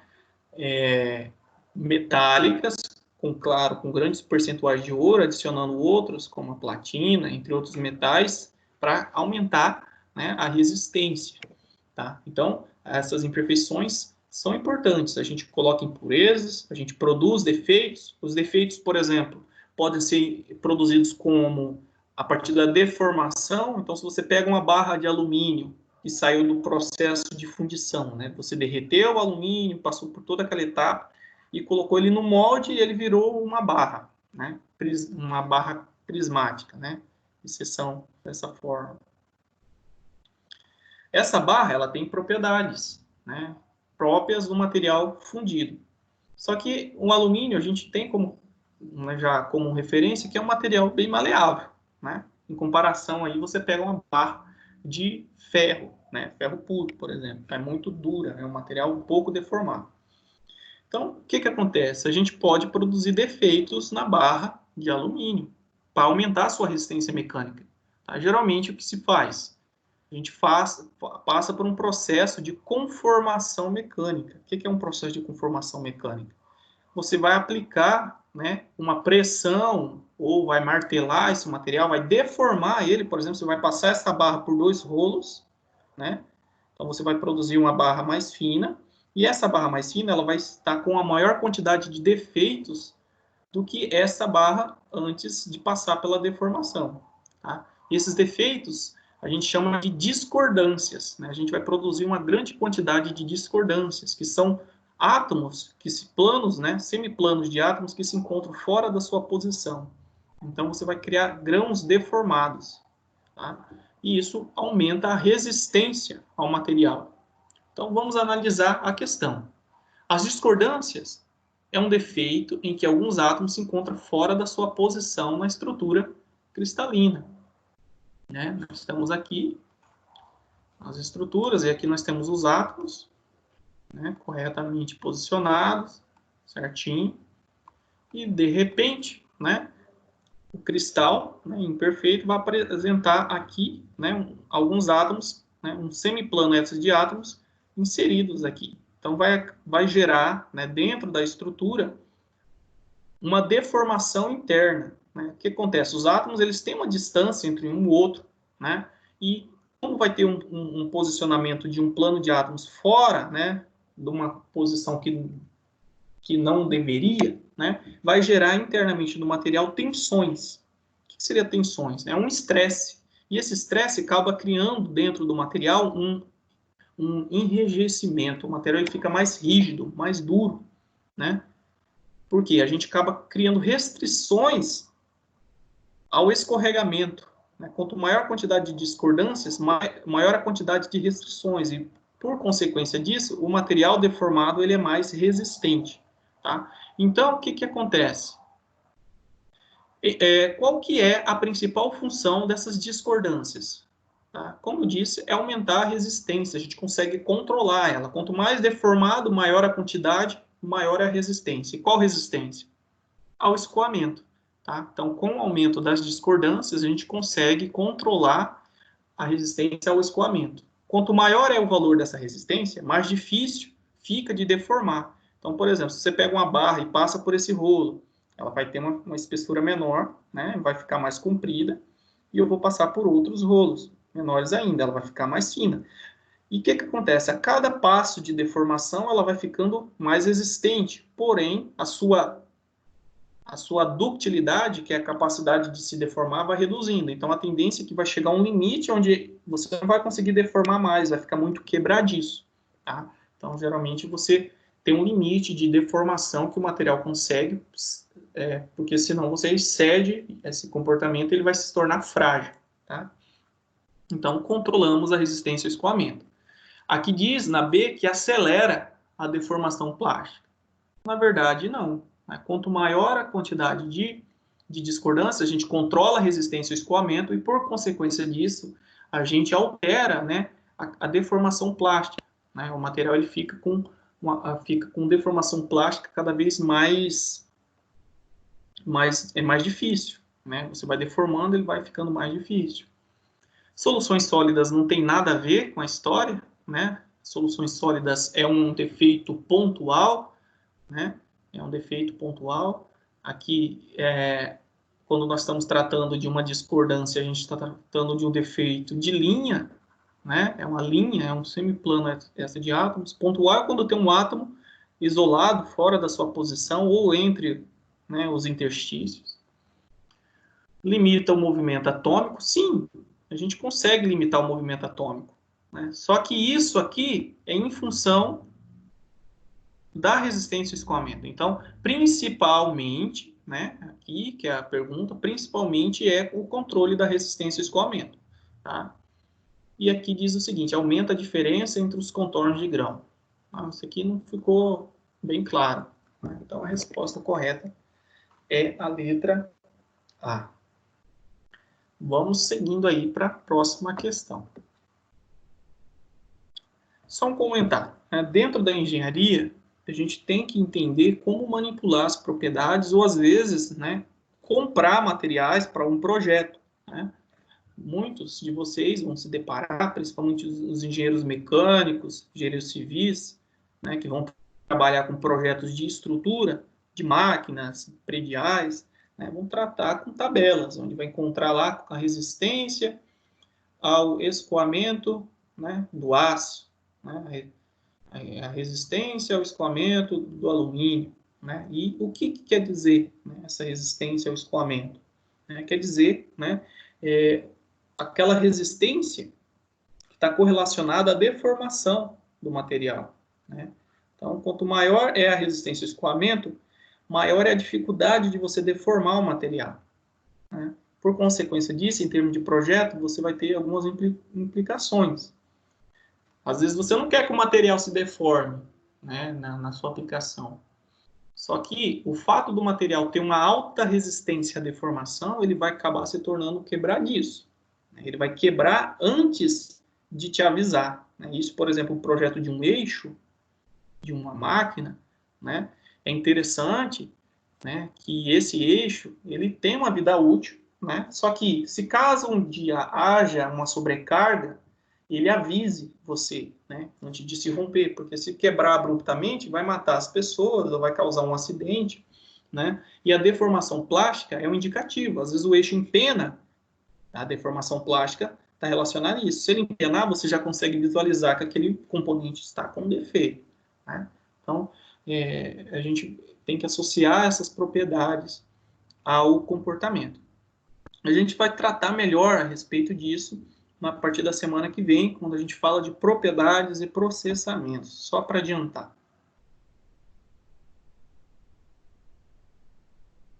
metálicas, claro, com grandes percentuais de ouro, adicionando outros, como a platina, entre outros metais, para aumentar, né, a resistência. Tá? Então, essas imperfeições são importantes. A gente coloca impurezas, a gente produz defeitos. Os defeitos, por exemplo, podem ser produzidos como a partir da deformação. Então, se você pega uma barra de alumínio que saiu do processo de fundição, né? Você derreteu o alumínio, passou por toda aquela etapa e colocou ele no molde e ele virou uma barra, né? Uma barra prismática, né? Exceção dessa forma. Essa barra, ela tem propriedades, né, próprias do material fundido. Só que o alumínio a gente tem como, né, já como referência que é um material bem maleável, né? Em comparação aí você pega uma barra de ferro, né, ferro puro, por exemplo, é muito dura, é um material um pouco deformado. Então, o que acontece? A gente pode produzir defeitos na barra de alumínio para aumentar a sua resistência mecânica. Tá? Geralmente, o que se faz? A gente passa por um processo de conformação mecânica. O que é um processo de conformação mecânica? Você vai aplicar, né, uma pressão ou vai martelar esse material, vai deformar ele, por exemplo, você vai passar essa barra por 2 rolos, né? Então você vai produzir uma barra mais fina e essa barra mais fina ela vai estar com a maior quantidade de defeitos do que essa barra antes de passar pela deformação. Tá? E esses defeitos a gente chama de discordâncias. Né? A gente vai produzir uma grande quantidade de discordâncias, que são átomos, planos, né, semiplanos de átomos que se encontram fora da sua posição. Então você vai criar grãos deformados. Tá? E isso aumenta a resistência ao material. Então vamos analisar a questão. As discordâncias é um defeito em que alguns átomos se encontram fora da sua posição na estrutura cristalina. Né? Nós estamos aqui as estruturas, e aqui nós temos os átomos, né, corretamente posicionados, certinho, e de repente, né, o cristal, né, imperfeito vai apresentar aqui, né, alguns átomos, né, um semiplano de átomos inseridos aqui. Então vai gerar, né, dentro da estrutura uma deformação interna. Né? O que acontece? Os átomos eles têm uma distância entre um e o outro, né? E como vai ter um posicionamento de um plano de átomos fora, né, de uma posição que não deveria, né, vai gerar internamente no material tensões. O que seria tensões? É um estresse. E esse estresse acaba criando dentro do material um enrijecimento. O material ele fica mais rígido, mais duro, né? Porque a gente acaba criando restrições ao escorregamento, né? Quanto maior a quantidade de discordâncias, maior a quantidade de restrições, e por consequência disso, o material deformado ele é mais resistente. Tá? Então, o que acontece? Qual que é a principal função dessas discordâncias? Tá? Como eu disse, é aumentar a resistência, a gente consegue controlar ela. Quanto mais deformado, maior a quantidade, maior a resistência. E qual resistência? Ao escoamento. Tá? Então, com o aumento das discordâncias, a gente consegue controlar a resistência ao escoamento. Quanto maior é o valor dessa resistência, mais difícil fica de deformar. Então, por exemplo, se você pega uma barra e passa por esse rolo, ela vai ter uma espessura menor, né? Vai ficar mais comprida, e eu vou passar por outros rolos menores ainda, ela vai ficar mais fina. E o que acontece? A cada passo de deformação, ela vai ficando mais resistente, porém, a sua ductilidade, que é a capacidade de se deformar, vai reduzindo. Então, a tendência é que vai chegar a um limite onde você não vai conseguir deformar mais, vai ficar muito quebradiço. Tá? Então, geralmente, você tem um limite de deformação que o material consegue, porque senão você excede esse comportamento, ele vai se tornar frágil. Tá? Então, controlamos a resistência ao escoamento. Aqui diz, na B, que acelera a deformação plástica. Na verdade, não. Quanto maior a quantidade de discordância, a gente controla a resistência ao escoamento e, por consequência disso, a gente altera, né, a deformação plástica. Né? O material ele fica com deformação plástica cada vez mais difícil. Né? Você vai deformando, ele vai ficando mais difícil. Soluções sólidas não tem nada a ver com a história. Né? Soluções sólidas é um defeito pontual, né? É um defeito pontual. Aqui, quando nós estamos tratando de uma discordância, a gente está tratando de um defeito de linha, né? É uma linha, é um semiplano essa de átomos. Pontual é quando tem um átomo isolado, fora da sua posição, ou entre, né, os interstícios. Limita o movimento atômico? Sim, a gente consegue limitar o movimento atômico. Né? Só que isso aqui é em função da resistência ao escoamento. Então, principalmente, né, aqui que é a pergunta, principalmente é o controle da resistência ao escoamento. Tá? E aqui diz o seguinte, aumenta a diferença entre os contornos de grão. Isso aqui não ficou bem claro. Né? Então, a resposta correta é a letra A. Vamos seguindo aí para a próxima questão. Só um comentário. Né? Dentro da engenharia, a gente tem que entender como manipular as propriedades ou, às vezes, né, comprar materiais para um projeto. Né? Muitos de vocês vão se deparar, principalmente os engenheiros mecânicos, engenheiros civis, né, que vão trabalhar com projetos de estrutura, de máquinas, prediais, né, vão tratar com tabelas, onde vai encontrar lá a resistência ao escoamento, né, do aço, né, a resistência ao escoamento do alumínio. Né? E o que quer dizer, né, essa resistência ao escoamento? Quer dizer, né, aquela resistência que está correlacionada à deformação do material. Né? Então, quanto maior é a resistência ao escoamento, maior é a dificuldade de você deformar o material. Né? Por consequência disso, em termos de projeto, você vai ter algumas implicações. Às vezes você não quer que o material se deforme, né, na sua aplicação. Só que o fato do material ter uma alta resistência à deformação, ele vai acabar se tornando quebradiço. Ele vai quebrar antes de te avisar. Né? Isso, por exemplo, o projeto de um eixo, de uma máquina, né, é interessante, né, que esse eixo ele tem uma vida útil, né? Só que se caso um dia haja uma sobrecarga, ele avise você, né, antes de se romper, porque se quebrar abruptamente vai matar as pessoas ou vai causar um acidente, né? E a deformação plástica é um indicativo. Às vezes o eixo empena, a deformação plástica está relacionada a isso. Se ele empenar, você já consegue visualizar que aquele componente está com defeito. Né? Então, a gente tem que associar essas propriedades ao comportamento. A gente vai tratar melhor a respeito disso a partir da semana que vem, quando a gente fala de propriedades e processamentos, só para adiantar.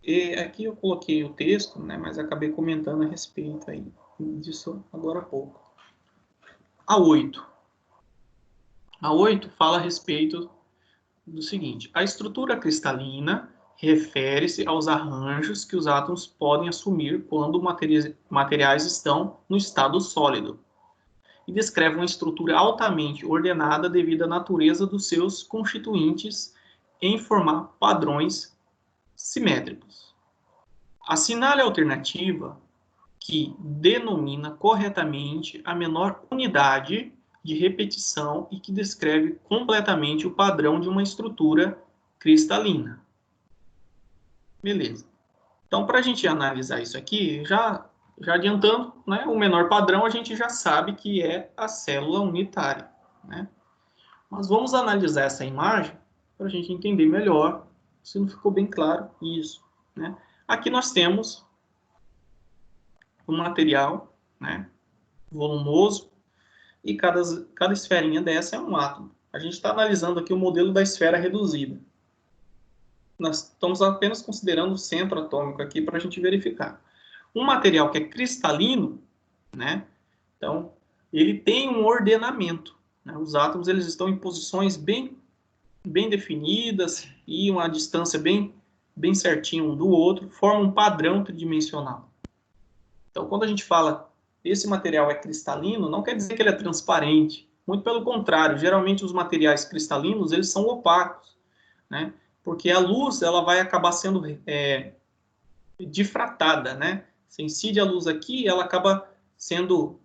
E aqui eu coloquei o texto, né, mas acabei comentando a respeito aí disso agora há pouco. A 8. A 8 fala a respeito do seguinte: a estrutura cristalina refere-se aos arranjos que os átomos podem assumir quando materiais estão no estado sólido, e descreve uma estrutura altamente ordenada devido à natureza dos seus constituintes em formar padrões simétricos. Assinale a alternativa que denomina corretamente a menor unidade de repetição e que descreve completamente o padrão de uma estrutura cristalina. Beleza. Então, para a gente analisar isso aqui, já adiantando, né, o menor padrão a gente já sabe que é a célula unitária, né? Mas vamos analisar essa imagem para a gente entender melhor, se não ficou bem claro isso, né? Aqui nós temos um material, né, volumoso, e cada esferinha dessa é um átomo. A gente está analisando aqui o modelo da esfera reduzida. Nós estamos apenas considerando o centro atômico aqui para a gente verificar. Um material que é cristalino, né, então, ele tem um ordenamento, né? Os átomos eles estão em posições bem definidas e uma distância bem certinha um do outro, forma um padrão tridimensional. Então, quando a gente fala esse material é cristalino, não quer dizer que ele é transparente. Muito pelo contrário, geralmente os materiais cristalinos eles são opacos, né? Porque a luz ela vai acabar sendo difratada, né? Se incide a luz aqui, ela acaba sendo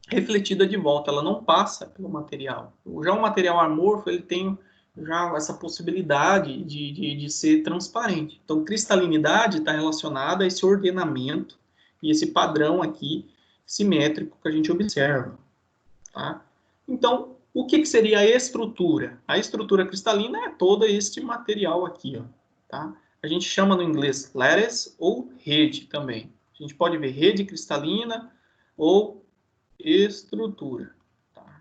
refletida de volta, ela não passa pelo material. Já o material amorfo, ele tem já essa possibilidade de ser transparente. Então, cristalinidade está relacionada a esse ordenamento e esse padrão aqui simétrico que a gente observa. Tá? Então, o que seria a estrutura? A estrutura cristalina é todo este material aqui. Ó, tá? A gente chama no inglês lattice ou rede também. A gente pode ver rede cristalina ou estrutura. Tá?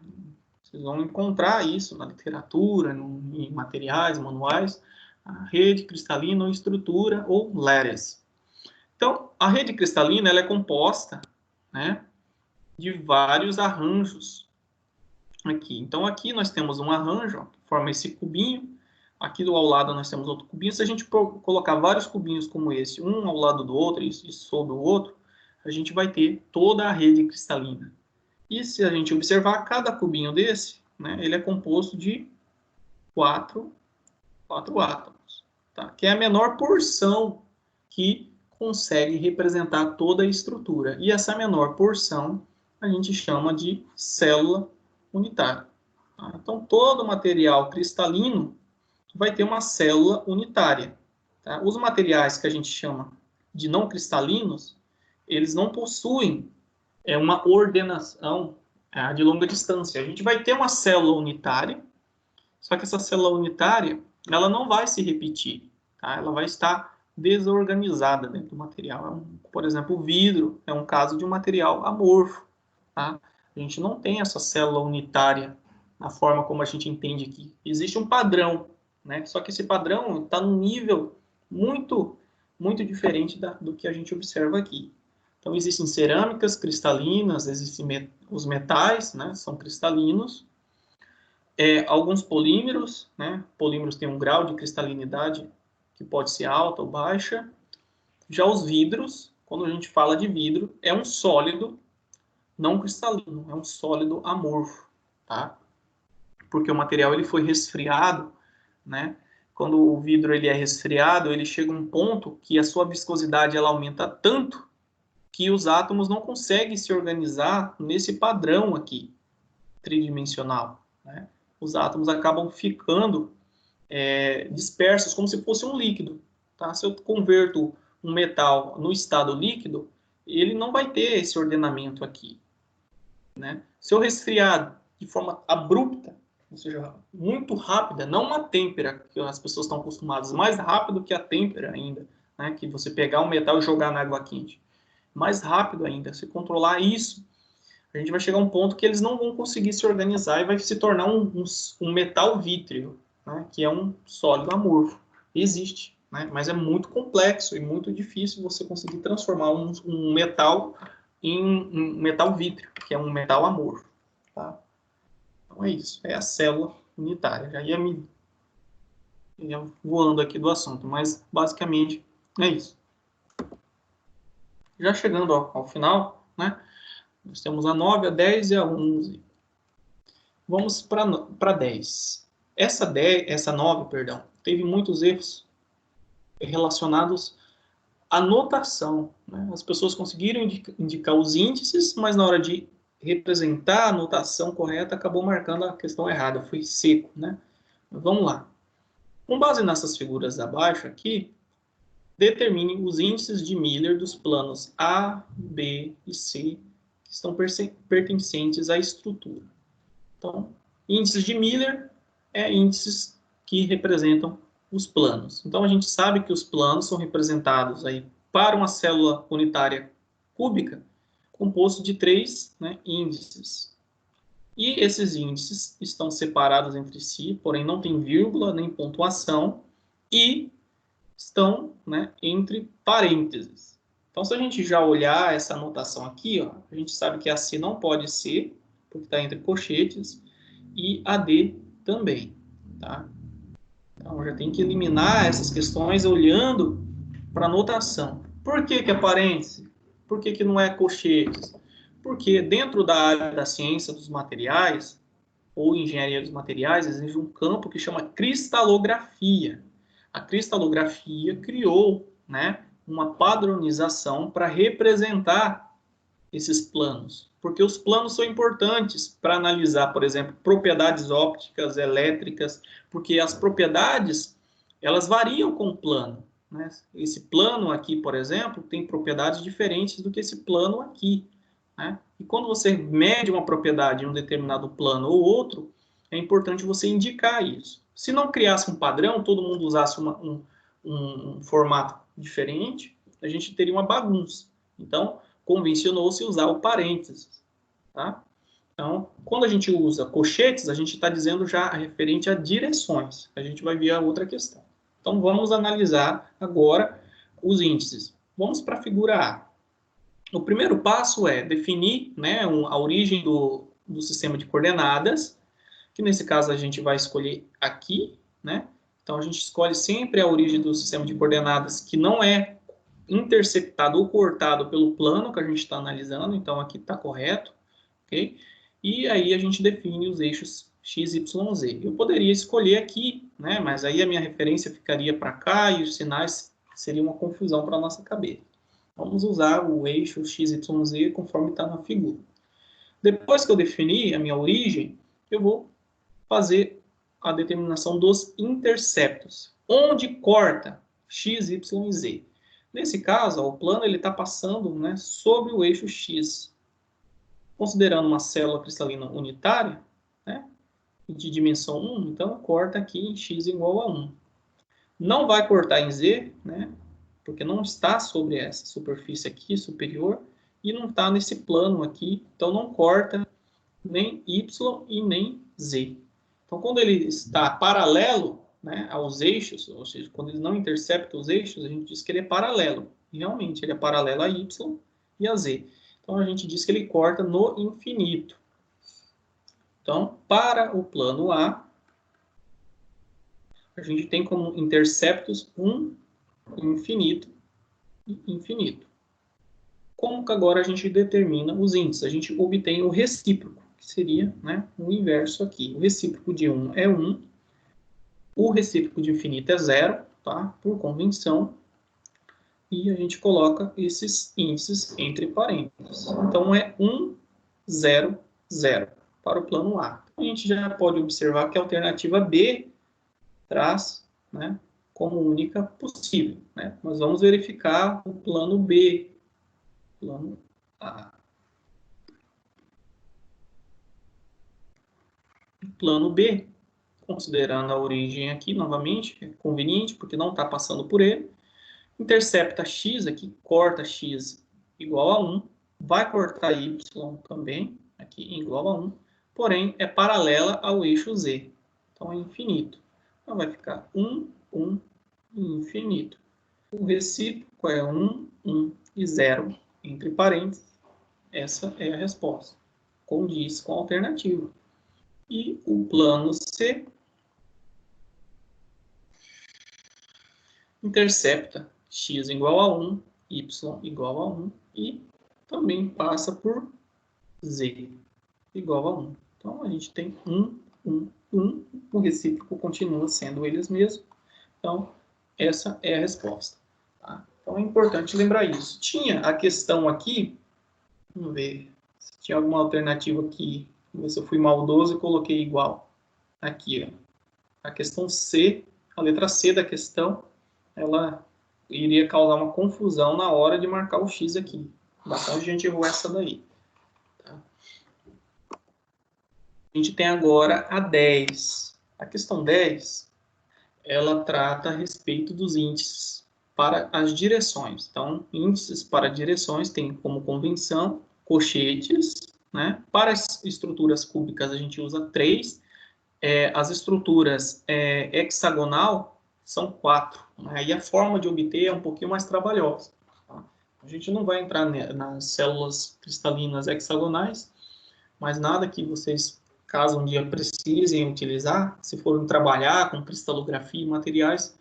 Vocês vão encontrar isso na literatura, em materiais, manuais, a rede cristalina ou estrutura ou lattice. Então, a rede cristalina ela é composta, né, de vários arranjos aqui. Então, aqui nós temos um arranjo, ó, que forma esse cubinho. Aqui ao lado nós temos outro cubinho. Se a gente colocar vários cubinhos como esse, um ao lado do outro e sobre o outro, a gente vai ter toda a rede cristalina. E se a gente observar, cada cubinho desse, né, ele é composto de quatro átomos, tá? Que é a menor porção que consegue representar toda a estrutura. E essa menor porção a gente chama de célula unitária. Tá? Então, todo material cristalino vai ter uma célula unitária. Tá? Os materiais que a gente chama de não cristalinos, eles não possuem uma ordenação de longa distância. A gente vai ter uma célula unitária, só que essa célula unitária ela não vai se repetir. Tá? Ela vai estar desorganizada dentro do material. Por exemplo, o vidro é um caso de um material amorfo. Tá? A gente não tem essa célula unitária na forma como a gente entende aqui. Existe um padrão, né? Só que esse padrão está num nível muito diferente do que a gente observa aqui. Então, existem cerâmicas cristalinas, existem os metais, né? São cristalinos. Alguns polímeros, né? Polímeros têm um grau de cristalinidade que pode ser alta ou baixa. Já os vidros, quando a gente fala de vidro, é um sólido não cristalino, é um sólido amorfo, tá? Porque o material ele foi resfriado, né? Quando o vidro ele é resfriado, ele chega a um ponto que a sua viscosidade ela aumenta tanto que os átomos não conseguem se organizar nesse padrão aqui, tridimensional, né? Os átomos acabam ficando dispersos como se fosse um líquido, tá? Se eu converto um metal no estado líquido, ele não vai ter esse ordenamento aqui, né? Se eu resfriar de forma abrupta, ou seja, muito rápida, não uma têmpera, que as pessoas estão acostumadas, mais rápido que a têmpera ainda, né? Que você pegar um metal e jogar na água quente. Mais rápido ainda, se controlar isso, a gente vai chegar a um ponto que eles não vão conseguir se organizar e vai se tornar um metal vítreo, né? Que é um sólido amorfo. Existe, né? Mas é muito complexo e muito difícil você conseguir transformar um metal em um metal vítreo, que é um metal amorfo, tá? Então é isso, é a célula unitária. Já ia voando aqui do assunto, mas basicamente é isso. Já chegando ao final, né? Nós temos a 9, a 10 e a 11. Vamos para 10. Essa 9, perdão, teve muitos erros relacionados à notação, né? As pessoas conseguiram indicar os índices, mas na hora de representar a notação correta, acabou marcando a questão errada, foi seco, né? Vamos lá. Com base nessas figuras abaixo aqui, determine os índices de Miller dos planos A, B e C que estão pertencentes à estrutura. Então, índices de Miller é índices que representam os planos. Então, a gente sabe que os planos são representados aí para uma célula unitária cúbica composto de 3, né, índices. E esses índices estão separados entre si, porém não tem vírgula nem pontuação e estão, né, entre parênteses. Então, se a gente já olhar essa anotação aqui, ó, a gente sabe que a C não pode ser, porque está entre colchetes, e a D também. Tá? Então, já tem que eliminar essas questões olhando para a notação. Por que é parêntese? Por que não é colchetes? Porque dentro da área da ciência dos materiais, ou engenharia dos materiais, existe um campo que chama cristalografia. A cristalografia criou, né, uma padronização para representar esses planos, porque os planos são importantes para analisar, por exemplo, propriedades ópticas, elétricas, porque as propriedades elas variam com o plano, né? Esse plano aqui, por exemplo, tem propriedades diferentes do que esse plano aqui, né? E quando você mede uma propriedade em um determinado plano ou outro, é importante você indicar isso. Se não criasse um padrão, todo mundo usasse um formato diferente, a gente teria uma bagunça. Então, convencionou-se usar o parênteses. Tá? Então, quando a gente usa colchetes, a gente está dizendo já referente a direções. A gente vai ver a outra questão. Então, vamos analisar agora os índices. Vamos para a figura A. O primeiro passo é definir, né, a origem do sistema de coordenadas, que nesse caso a gente vai escolher aqui, né? Então, a gente escolhe sempre a origem do sistema de coordenadas que não é interceptado ou cortado pelo plano que a gente está analisando, então aqui está correto, ok? E aí a gente define os eixos x, y, z. Eu poderia escolher aqui, né? Mas aí a minha referência ficaria para cá e os sinais seriam uma confusão para a nossa cabeça. Vamos usar o eixo x, y, z conforme está na figura. Depois que eu definir a minha origem, eu vou fazer a determinação dos interceptos. Onde corta x, y e z? Nesse caso, ó, o plano está passando, né, sobre o eixo X. Considerando uma célula cristalina unitária, né, de dimensão 1, então corta aqui em X igual a 1. Não vai cortar em Z, né, porque não está sobre essa superfície aqui superior e não está nesse plano aqui, então não corta nem Y e nem Z. Então, quando ele está paralelo, né, aos eixos, ou seja, quando ele não intercepta os eixos, a gente diz que ele é paralelo. E realmente, ele é paralelo a Y e a Z. Então, a gente diz que ele corta no infinito. Então, para o plano A, a gente tem como interceptos 1, infinito e infinito. Como que agora a gente determina os índices? A gente obtém o recíproco, que seria, né, o inverso aqui. O recíproco de 1 é 1, o recíproco de infinito é 0, tá? Por convenção, e a gente coloca esses índices entre parênteses. Então, é 1, 0, 0 para o plano A. A gente já pode observar que a alternativa B traz, né, como única possível, né? Mas vamos verificar o plano B, plano A. Plano B, considerando a origem aqui, novamente, é conveniente, porque não está passando por ele. Intercepta x aqui, corta x igual a 1, vai cortar y também, aqui igual a 1, porém é paralela ao eixo z, então é infinito. Então vai ficar 1, 1, infinito. O recíproco é 1, 1 e 0, entre parênteses. Essa é a resposta. Condiz com a alternativa. E o plano C intercepta x igual a 1, y igual a 1 e também passa por z igual a 1. Então, a gente tem 1, 1, 1. O recíproco continua sendo eles mesmos. Então, essa é a resposta. Tá? Então, é importante lembrar isso. Tinha a questão aqui, vamos ver se tinha alguma alternativa aqui. Vamos ver se eu fui maldoso e coloquei igual. Aqui, ó. A questão C, a letra C da questão, ela iria causar uma confusão na hora de marcar o X aqui. Bastante a gente errou essa daí. Tá? A gente tem agora a 10. A questão 10, ela trata a respeito dos índices para as direções. Então, índices para direções tem como convenção cochetes, né? Para as estruturas cúbicas a gente usa 3. As estruturas hexagonal são 4. Aí a forma de obter é um pouquinho mais trabalhosa. Tá? A gente não vai entrar nas células cristalinas hexagonais, mas nada que vocês, caso um dia precisem utilizar, se forem trabalhar com cristalografia e materiais,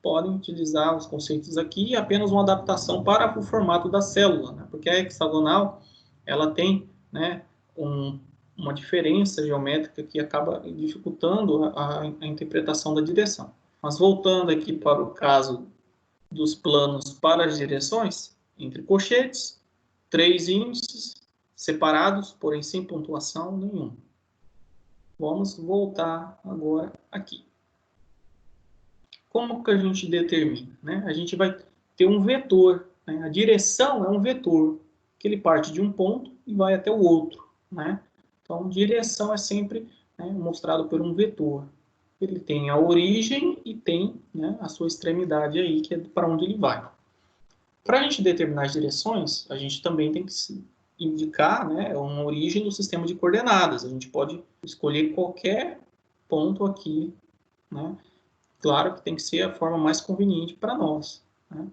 podem utilizar os conceitos aqui e apenas uma adaptação para o formato da célula, né? Porque a hexagonal ela tem, né, uma diferença geométrica que acaba dificultando a interpretação da direção. Mas voltando aqui para o caso dos planos para as direções, entre colchetes, 3 índices separados, porém sem pontuação nenhuma. Vamos voltar agora aqui. Como que a gente determina? Né? A gente vai ter um vetor. Né? A direção é um vetor, que ele parte de um ponto e vai até o outro. Né? Então, direção é sempre, né, mostrado por um vetor. Ele tem a origem e tem, né, a sua extremidade aí, que é para onde ele vai. Para a gente determinar as direções, a gente também tem que indicar, né, uma origem do sistema de coordenadas. A gente pode escolher qualquer ponto aqui, né? Claro que tem que ser a forma mais conveniente para nós. Né?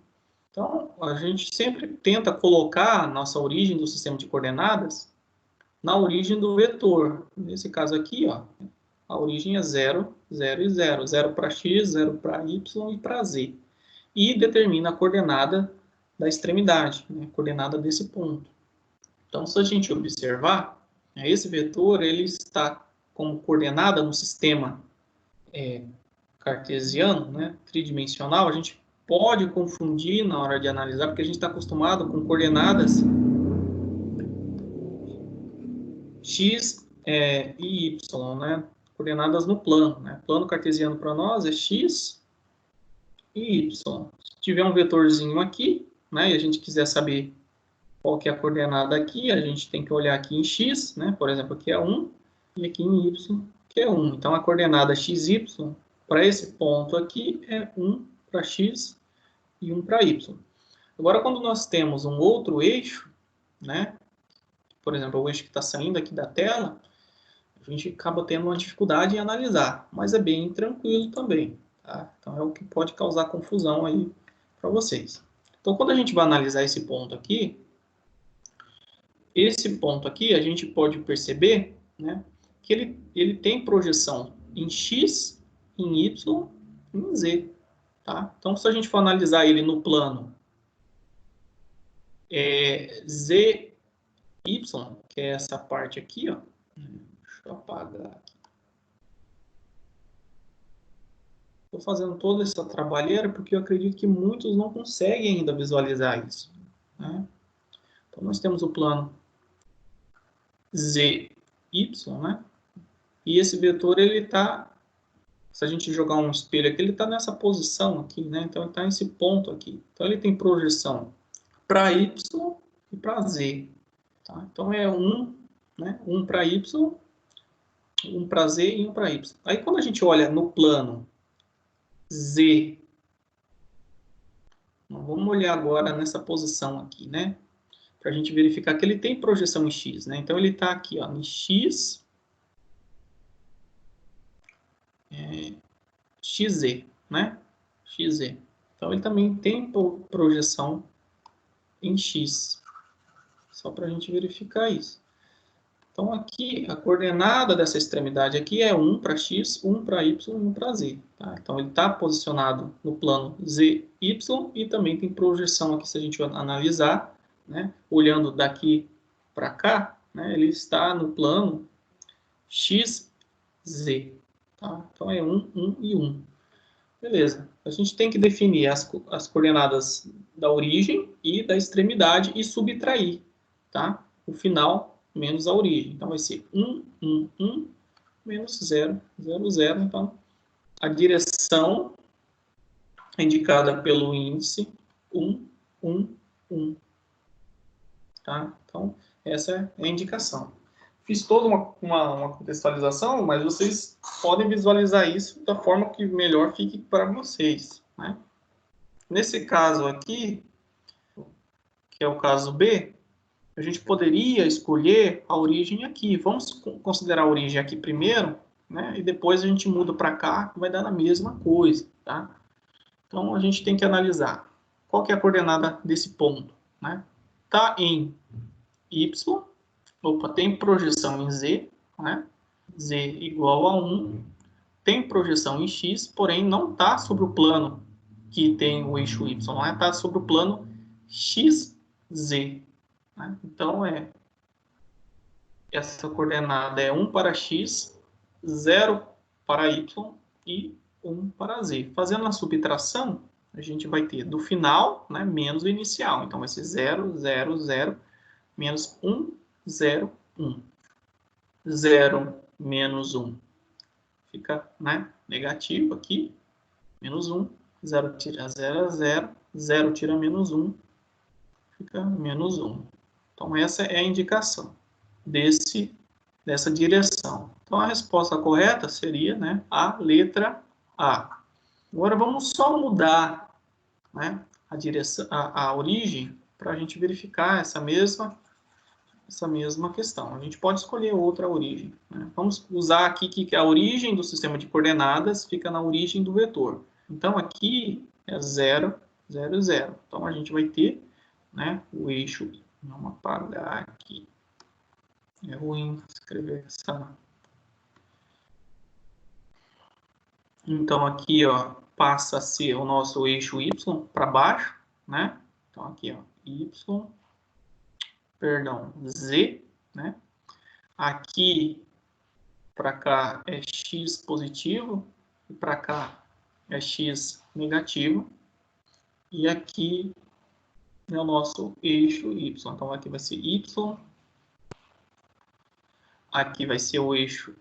Então, a gente sempre tenta colocar a nossa origem do sistema de coordenadas na origem do vetor. Nesse caso aqui, ó, a origem é 0, 0 e 0. 0 para x, 0 para y e para z. E determina a coordenada da extremidade, né? A coordenada desse ponto. Então, se a gente observar, esse vetor ele está como coordenada no sistema cartesiano, né, tridimensional. A gente pode confundir na hora de analisar, porque a gente está acostumado com coordenadas x e y, né, coordenadas no plano. Né? Plano cartesiano para nós é x e y. Se tiver um vetorzinho aqui, né, e a gente quiser saber qual que é a coordenada aqui, a gente tem que olhar aqui em x, né, por exemplo, aqui é 1, e aqui em y, que é 1. Então, a coordenada xy para esse ponto aqui é 1 para x e 1 para y. Agora, quando nós temos um outro eixo, né, por exemplo, o eixo que está saindo aqui da tela, a gente acaba tendo uma dificuldade em analisar, mas é bem tranquilo também. Tá? Então, é o que pode causar confusão aí para vocês. Então, quando a gente vai analisar esse ponto aqui, a gente pode perceber, né, que ele tem projeção em x, em y, em z. Tá? Então, se a gente for analisar ele no plano zy, que é essa parte aqui, ó. Deixa eu apagar aqui. Estou fazendo toda essa trabalheira porque eu acredito que muitos não conseguem ainda visualizar isso. Né? Então, nós temos o plano zy, né? E esse vetor, ele está, se a gente jogar um espelho aqui, ele está nessa posição aqui, né? Então, ele está nesse ponto aqui. Então, ele tem projeção para y e para z. Tá? Então, é 1, né? 1 para y, 1 para z e 1 para y. Aí, quando a gente olha no plano z, vamos olhar agora nessa posição aqui, né? Para a gente verificar que ele tem projeção em x, né? Então, ele está aqui, ó, em x, xz, né? XZ. Então, ele também tem projeção em X. Só para a gente verificar isso. Então, aqui, a coordenada dessa extremidade aqui é 1 para X, 1 para Y, 1 para Z. Tá? Então, ele está posicionado no plano ZY e também tem projeção aqui, se a gente analisar, né? Olhando daqui para cá, né? Ele está no plano XZ. Tá? Então, é 1, 1 e 1. Beleza. A gente tem que definir as coordenadas da origem e da extremidade e subtrair, tá? O final menos a origem. Então, vai ser 1, 1, 1, menos 0, 0, 0. Então, a direção é indicada pelo índice 1, 1, 1. Tá? Então, essa é a indicação. Fiz toda uma contextualização, mas vocês podem visualizar isso da forma que melhor fique para vocês, né? Nesse caso aqui, que é o caso B, a gente poderia escolher a origem aqui. Vamos considerar a origem aqui primeiro, né? E depois a gente muda para cá, que vai dar a mesma coisa, tá? Então, a gente tem que analisar qual que é a coordenada desse ponto, né? Tá em Y, tem projeção em Z, né? Z igual a 1, tem projeção em X, porém não está sobre o plano que tem o eixo Y, está sobre o plano XZ. Né? Então, essa coordenada é 1 para X, 0 para Y e 1 para Z. Fazendo a subtração, a gente vai ter do final, né, menos o inicial. Então, vai ser 0, 0, 0, menos 1, 0, 1. 0 menos 1 fica, né, negativo aqui. Menos 1. 0 tira 0 é 0. 0 tira menos 1. Fica menos 1. Então, essa é a indicação dessa direção. Então, a resposta correta seria, né, a letra A. Agora, vamos só mudar, né, a direção, a origem para a gente verificar essa mesma questão. A gente pode escolher outra origem. Né? Vamos usar aqui que a origem do sistema de coordenadas fica na origem do vetor. Então, aqui é 0, 0, 0. Então, a gente vai ter, né, o eixo. Vamos apagar aqui. É ruim escrever essa. Então, aqui, ó, passa a ser o nosso eixo Y para baixo, né? Então, aqui, ó, Y, perdão, Z, né? Aqui, para cá é X positivo, e para cá é X negativo. E aqui é o nosso eixo Y. Então, aqui vai ser Y. Aqui vai ser o eixo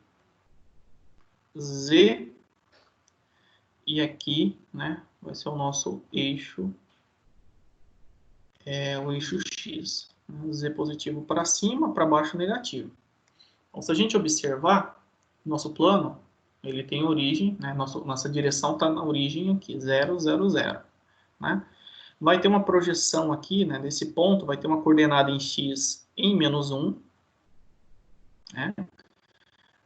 Z. E aqui, né, vai ser o nosso eixo, o eixo X. Z positivo para cima, para baixo negativo. Então, se a gente observar, nosso plano, ele tem origem, né, nossa direção está na origem aqui, 0, 0, 0. Né? Vai ter uma projeção aqui, né, desse ponto, vai ter uma coordenada em X em menos 1. Né?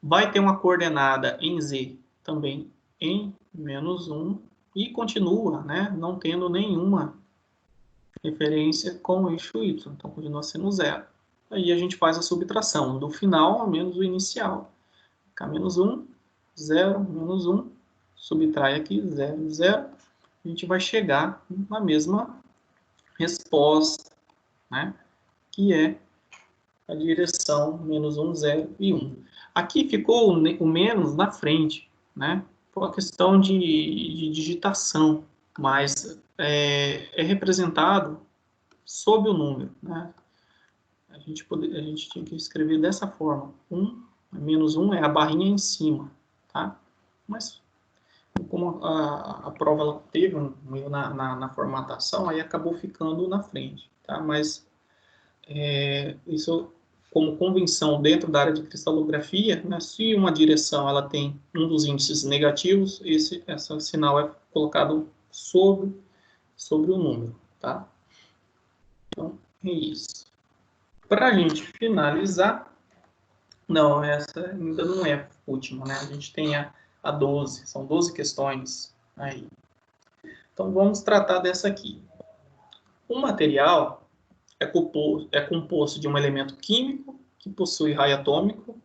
Vai ter uma coordenada em Z também em menos 1. E continua, né, não tendo nenhuma referência com o eixo Y. Então, continua sendo 0. Aí a gente faz a subtração do final a menos o inicial. Fica menos 1, 0, menos 1. Subtrai aqui, 0, 0. A gente vai chegar na mesma resposta, né? Que é a direção menos 1, 0 e 1. Aqui ficou o menos na frente, né? Por uma questão de digitação, mas é representado sob o número, né? A gente tinha que escrever dessa forma. Menos 1 é a barrinha em cima, tá? Mas como a prova ela teve um erro na formatação, aí acabou ficando na frente, tá? Mas isso como convenção dentro da área de cristalografia, né, se uma direção ela tem um dos índices negativos, esse sinal é colocado sobre o número, tá? Então, é isso. Para a gente finalizar, não, essa ainda não é a última, né? A gente tem a 12, são 12 questões aí. Então, vamos tratar dessa aqui. O material é composto de um elemento químico que possui raio atômico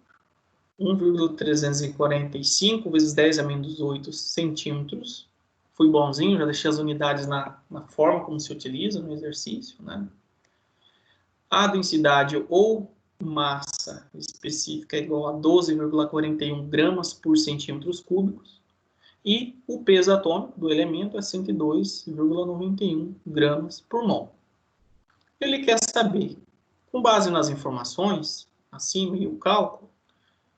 1,345 vezes 10 a menos 8 centímetros. Fui bonzinho, já deixei as unidades na forma como se utiliza no exercício, né? A densidade ou massa específica é igual a 12,41 gramas por centímetros cúbicos. E o peso atômico do elemento é 102,91 gramas por mol. Ele quer saber, com base nas informações acima e o cálculo,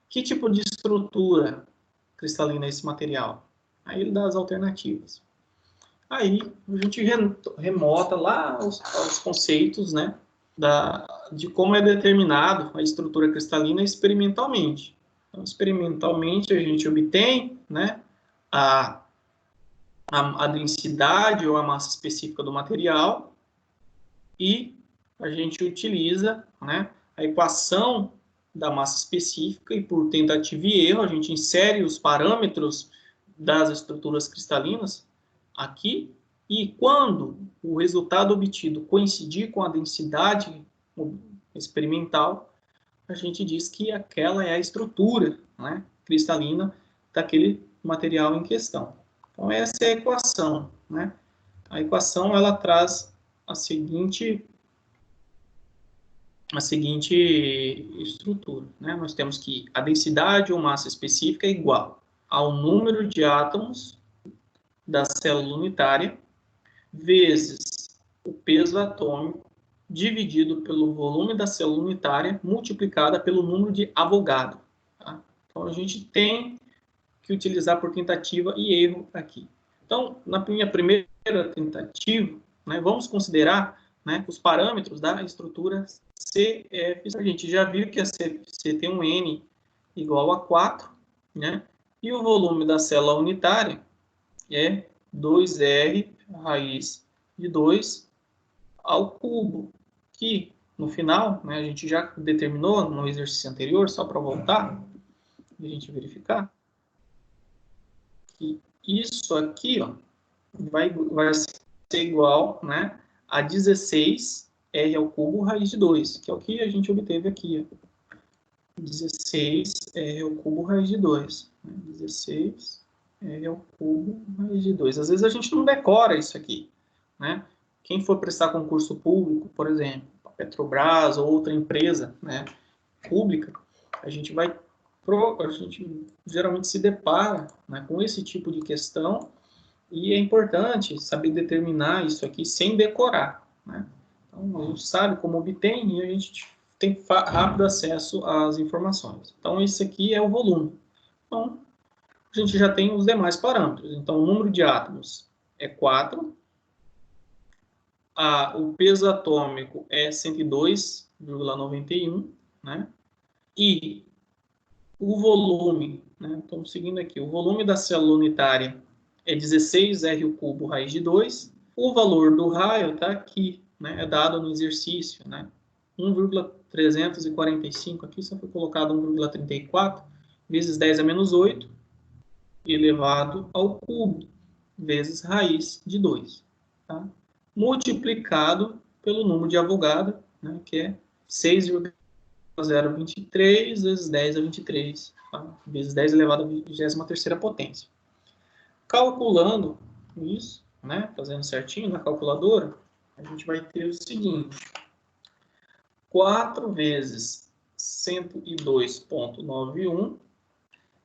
que tipo de estrutura cristalina é esse material? Aí ele dá as alternativas. Aí a gente remota lá aos conceitos, né, de como é determinado a estrutura cristalina experimentalmente. Então, experimentalmente a gente obtém, né, a densidade ou a massa específica do material e a gente utiliza, né, a equação da massa específica e por tentativa e erro a gente insere os parâmetros das estruturas cristalinas aqui e quando o resultado obtido coincidir com a densidade experimental, a gente diz que aquela é a estrutura, né, cristalina daquele material em questão. Então essa é a equação, né? A equação ela traz a seguinte estrutura, né? Nós temos que a densidade ou massa específica é igual ao número de átomos da célula unitária vezes o peso atômico dividido pelo volume da célula unitária multiplicada pelo número de Avogadro. Tá? Então, a gente tem que utilizar por tentativa e erro aqui. Então, na minha primeira tentativa, né, vamos considerar, né, os parâmetros da estrutura CF. A gente já viu que a CFC tem um N igual a 4, né, e o volume da célula unitária é 2R raiz de 2 ao cubo, que no final, né, a gente já determinou no exercício anterior, só para voltar, e a gente verificar, que isso aqui ó, vai ser igual, né, a 16 R ao cubo raiz de 2, que é o que a gente obteve aqui. Ó. 16 R ao cubo raiz de 2. 16 R ao cubo raiz de 2. Às vezes a gente não decora isso aqui. Né? Quem for prestar concurso público, por exemplo, a Petrobras ou outra empresa, né, pública, a gente geralmente se depara, né, com esse tipo de questão e é importante saber determinar isso aqui sem decorar. Né? Então, a gente sabe como obtém e a gente tem rápido acesso às informações. Então, esse aqui é o volume. Então, a gente já tem os demais parâmetros. Então, o número de átomos é 4. O peso atômico é 102,91, né? E o volume, né? Estamos seguindo aqui, o volume da célula unitária é 16 R ao cubo raiz de 2. O valor do raio está aqui, né? É dado no exercício, né? 1,345, aqui só foi colocado 1,34 vezes 10 a menos 8 elevado ao cubo vezes raiz de 2, tá? Multiplicado pelo número de Avogadro, né, que é 6,023 vezes 10 a 23, tá? Vezes 10 elevado à 23ª potência. Calculando isso, né, fazendo certinho na calculadora, a gente vai ter o seguinte: 4 vezes 102,91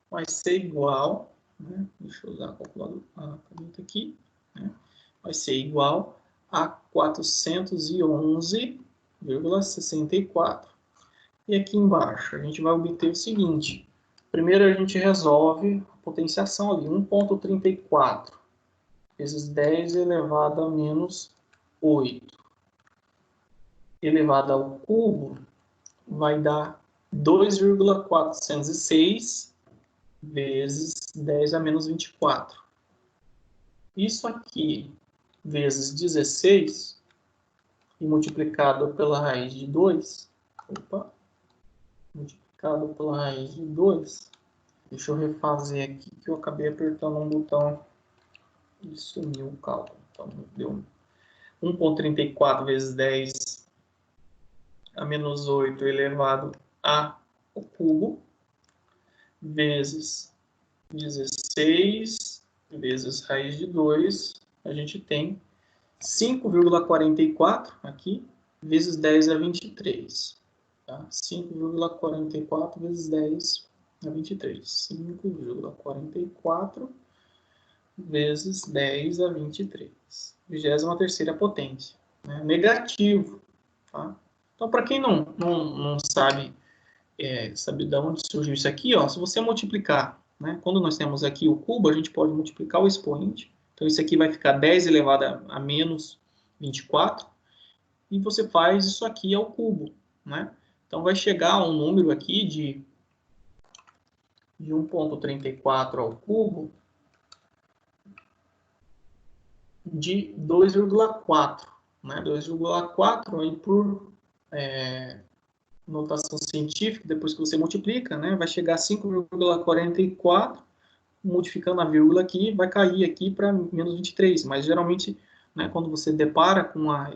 vai ser igual, né, deixa eu usar a calculadora, a caneta aqui, né, vai ser igual a 411,64. E aqui embaixo a gente vai obter o seguinte. Primeiro a gente resolve a potenciação ali, 1,34 vezes 10 elevado a menos 8 elevado ao cubo vai dar 2,406 vezes 10 a menos 24. Isso aqui vezes 16 e multiplicado pela raiz de 2, multiplicado pela raiz de 2, deixa eu refazer aqui que eu acabei apertando um botão e sumiu o cálculo. Então, deu 1,34 vezes 10 a menos 8 elevado ao cubo, vezes 16, vezes raiz de 2, a gente tem 5,44 aqui, vezes 10 a 23. Tá? 5,44 vezes 10 a 23. 5,44 vezes 10 a 23. 23ª potência. Né? Negativo. Tá? Então, para quem não sabe, sabe de onde surgiu isso aqui, ó, se você multiplicar, né, quando nós temos aqui o cubo, a gente pode multiplicar o expoente. Então, isso aqui vai ficar 10 elevado a menos 24. E você faz isso aqui ao cubo. Né? Então, vai chegar a um número aqui de 1,34 ao cubo de 2,4. Né? 2,4 aí por notação científica, depois que você multiplica, né, vai chegar a 5,44, modificando a vírgula aqui, vai cair aqui para menos 23. Mas, geralmente, né, quando você depara com a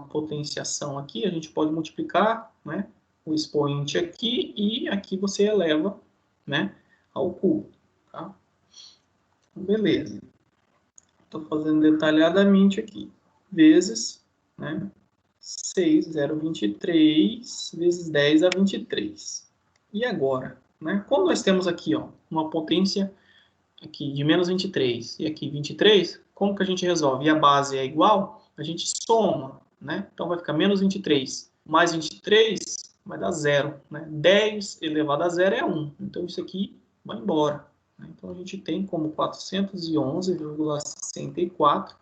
potenciação aqui, a gente pode multiplicar, né, o expoente aqui e aqui você eleva, né, ao cubo. Tá? Beleza. Estou fazendo detalhadamente aqui. Vezes, né, 6,023 vezes 10 a 23. E agora? Né? Quando nós temos aqui, ó, uma potência aqui de menos 23 e aqui 23, como que a gente resolve? E a base é igual, a gente soma. Né? Então vai ficar menos 23 mais 23 vai dar 0. Né? 10 elevado a 0 é 1. Então isso aqui vai embora. Né? Então a gente tem como 411,64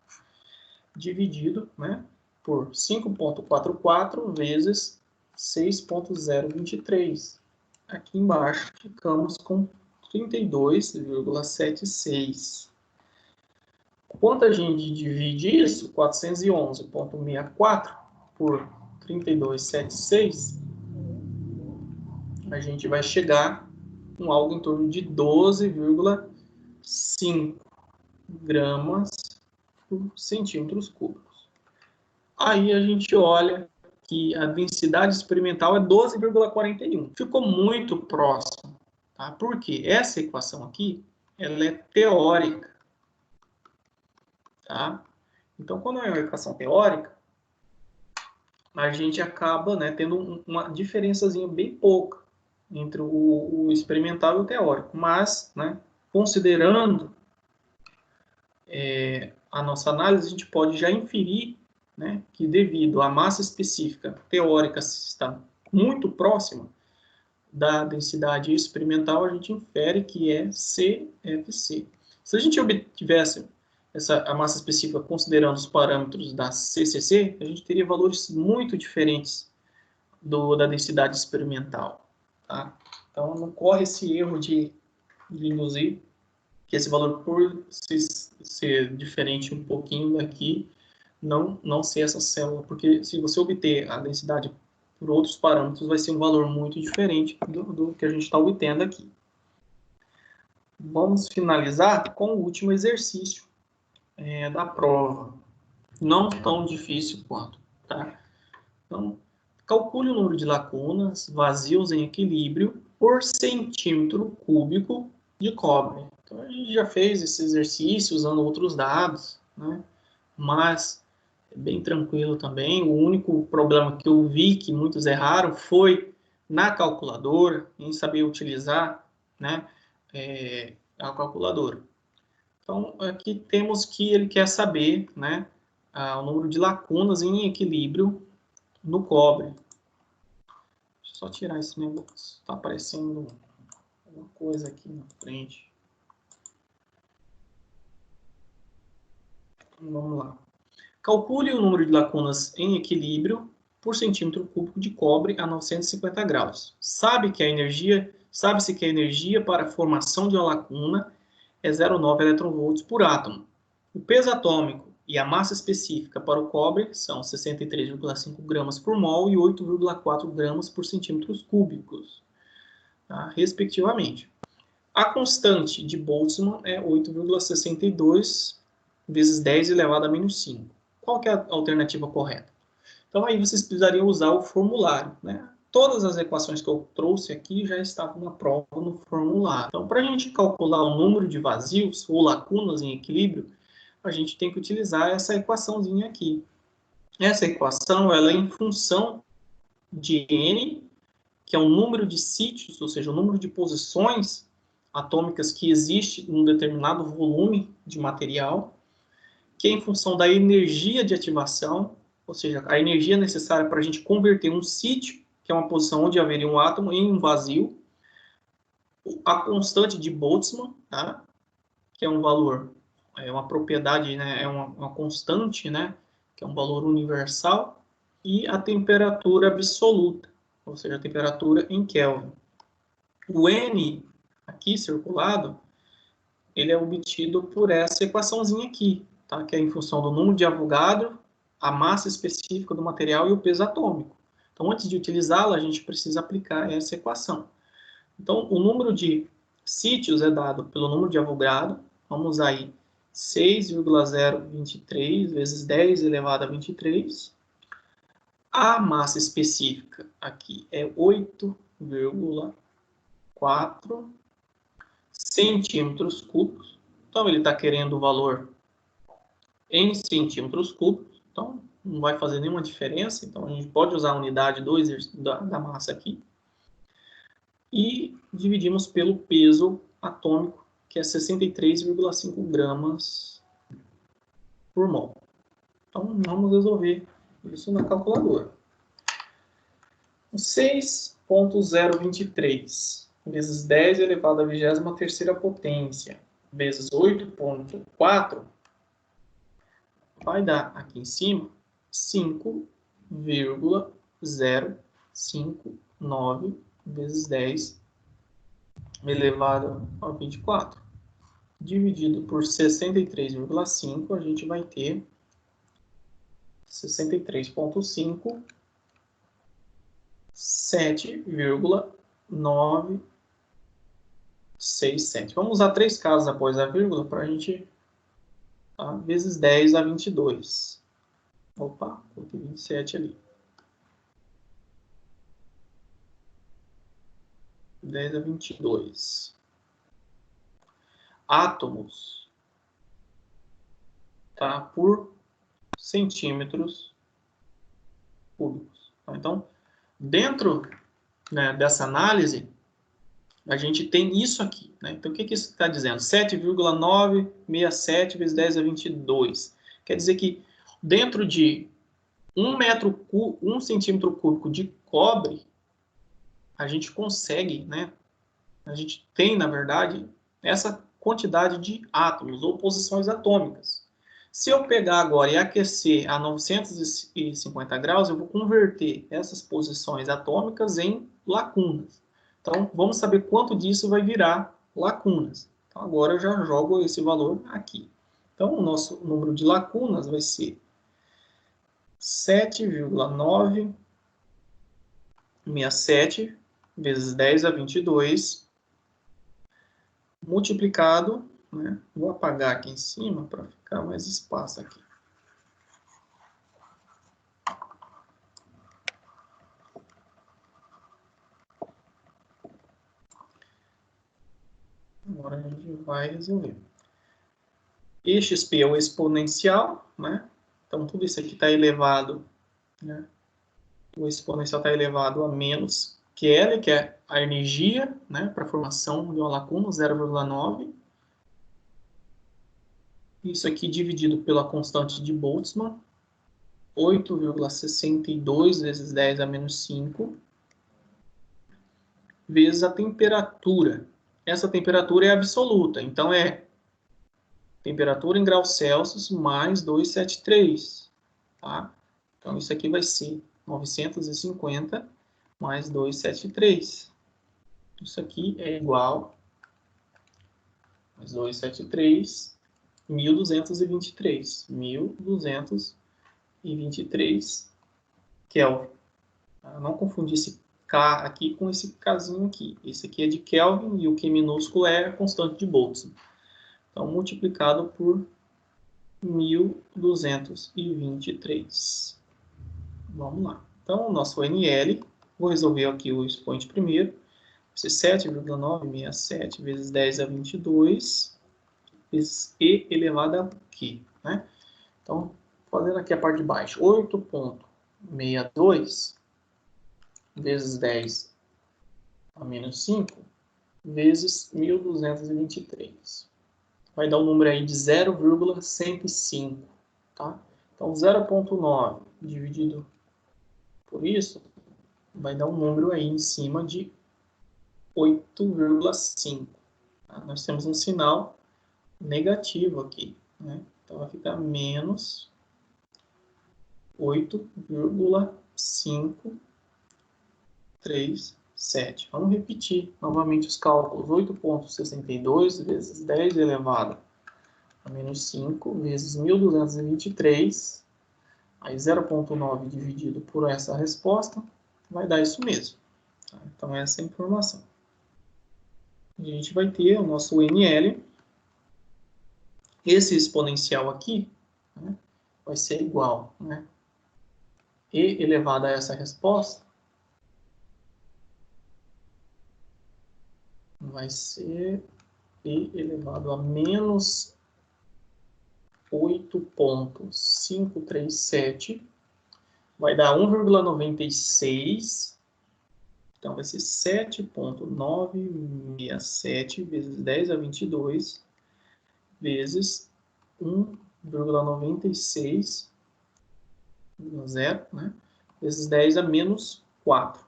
dividido, né, por 5,44 vezes 6,023. Aqui embaixo ficamos com 32,76. Quando a gente divide isso, 411,64 por 32,76, a gente vai chegar com algo em torno de 12,5 gramas por centímetros cúbicos. Aí a gente olha que a densidade experimental é 12,41. Ficou muito próximo. Tá? Por quê? Essa equação aqui, ela é teórica. Tá? Então, quando é uma equação teórica, a gente acaba, né, tendo uma diferençazinha bem pouca entre o experimental e o teórico. Mas, né, considerando a nossa análise, a gente pode já inferir, né, que devido à massa específica teórica estar muito próxima da densidade experimental, a gente infere que é CFC. Se a gente obtivesse a massa específica considerando os parâmetros da CCC, a gente teria valores muito diferentes da densidade experimental. Tá? Então, não corre esse erro de induzir que esse valor, por ser diferente um pouquinho daqui, não ser essa célula, porque se você obter a densidade por outros parâmetros, vai ser um valor muito diferente do que a gente está obtendo aqui. Vamos finalizar com o último exercício da prova. Não tão difícil quanto. Tá? Então, calcule o número de lacunas vazios em equilíbrio por centímetro cúbico de cobre. Então, a gente já fez esse exercício usando outros dados, né? Mas é bem tranquilo também. O único problema que eu vi que muitos erraram foi na calculadora, em saber utilizar, né, a calculadora. Então, aqui temos que ele quer saber, né, o número de lacunas em equilíbrio no cobre. Deixa eu só tirar esse negócio. Está aparecendo uma coisa aqui na frente. Vamos lá. Calcule o número de lacunas em equilíbrio por centímetro cúbico de cobre a 950 graus. Sabe-se que a energia para a formação de uma lacuna é 0,9 eletronvolts por átomo. O peso atômico e a massa específica para o cobre são 63,5 gramas por mol e 8,4 gramas por centímetros cúbicos, tá? Respectivamente. A constante de Boltzmann é 8,62 vezes 10 elevado a menos 5. Qual que é a alternativa correta? Então, aí vocês precisariam usar o formulário, né? Todas as equações que eu trouxe aqui já estavam na prova no formulário. Então, para a gente calcular o número de vazios ou lacunas em equilíbrio, a gente tem que utilizar essa equaçãozinha aqui. Essa equação ela é em função de n, que é o número de sítios, ou seja, o número de posições atômicas que existe em um determinado volume de material, que é em função da energia de ativação, ou seja, a energia necessária para a gente converter um sítio, que é uma posição onde haveria um átomo, em um vazio, a constante de Boltzmann, tá? Que é um valor, é uma propriedade, né? É uma constante, né? Que é um valor universal, e a temperatura absoluta, ou seja, a temperatura em Kelvin. O N, aqui circulado, ele é obtido por essa equaçãozinha aqui, tá? Que é em função do número de Avogadro, a massa específica do material e o peso atômico. Então, antes de utilizá-la, a gente precisa aplicar essa equação. Então, o número de sítios é dado pelo número de Avogadro. Vamos aí, 6,023 vezes 10 elevado a 23. A massa específica aqui é 8,4 centímetros cúbicos. Então, ele está querendo o valor em centímetros cúbicos. Então, não vai fazer nenhuma diferença. Então, a gente pode usar a unidade da massa aqui. E dividimos pelo peso atômico, que é 63,5 gramas por mol. Então, vamos resolver isso na calculadora. 6,023 vezes 10 elevado à 23ª potência, vezes 8,4, vai dar aqui em cima 5,059 vezes 10 elevado a 24. Dividido por 63,5, a gente vai ter 63,5, 7,967. Vamos usar 3 casas após a vírgula para a gente... Tá? Vezes 10 a 22. Opa, coloquei 27 ali. 10 a 22. Átomos, tá? Por centímetros cúbicos. Então, dentro, né, dessa análise, a gente tem isso aqui, né? Então, o que isso está dizendo? 7,967 vezes 10 a 22. Quer dizer que dentro de 1 centímetro cúbico de cobre, a gente consegue, né? A gente tem, na verdade, essa quantidade de átomos ou posições atômicas. Se eu pegar agora e aquecer a 950 graus, eu vou converter essas posições atômicas em lacunas. Então, vamos saber quanto disso vai virar lacunas. Então, agora eu já jogo esse valor aqui. Então, o nosso número de lacunas vai ser 7,967 vezes 10 a 22, multiplicado, né? Vou apagar aqui em cima para ficar mais espaço aqui. Agora a gente vai resolver. E XP é o exponencial, né? Então, tudo isso aqui está elevado, né? O exponencial está elevado a menos QL, que é a energia, né? Para a formação de uma lacuna, 0,9. Isso aqui dividido pela constante de Boltzmann, 8,62 vezes 10 a menos 5, vezes a temperatura. Essa temperatura é absoluta, então é temperatura em graus Celsius mais 273, tá? Então, isso aqui vai ser 950 mais 273. Isso aqui é igual a 273, 1223. 1223 Kelvin. Não confundir esse K aqui com esse Kzinho aqui. Esse aqui é de Kelvin e o Q minúsculo é a constante de Boltzmann. Então, multiplicado por 1.223. Vamos lá. Então, o nosso NL, vou resolver aqui o expoente primeiro. Vai ser 7,967 vezes 10 a 22, vezes E elevado a Q, né? Então, fazendo aqui a parte de baixo, 8,62 vezes 10 a menos 5, vezes 1.223. Vai dar um número aí de 0,105, tá? Então, 0,9 dividido por isso, vai dar um número aí em cima de 8,5. Tá? Nós temos um sinal negativo aqui, né? Então, vai ficar menos 8,537. Vamos repetir novamente os cálculos. 8,62 vezes 10 elevado a menos 5 vezes 1.223. Aí 0,9 dividido por essa resposta vai dar isso mesmo. Tá? Então, essa é a informação. A gente vai ter o nosso NL. Esse exponencial aqui, né, vai ser igual, né? E elevado a essa resposta vai ser E elevado a menos 8,537. Vai dar 1,96. Então, vai ser 7,967 vezes 10 a 22 vezes 1,96, 0, né? Vezes 10 a menos 4.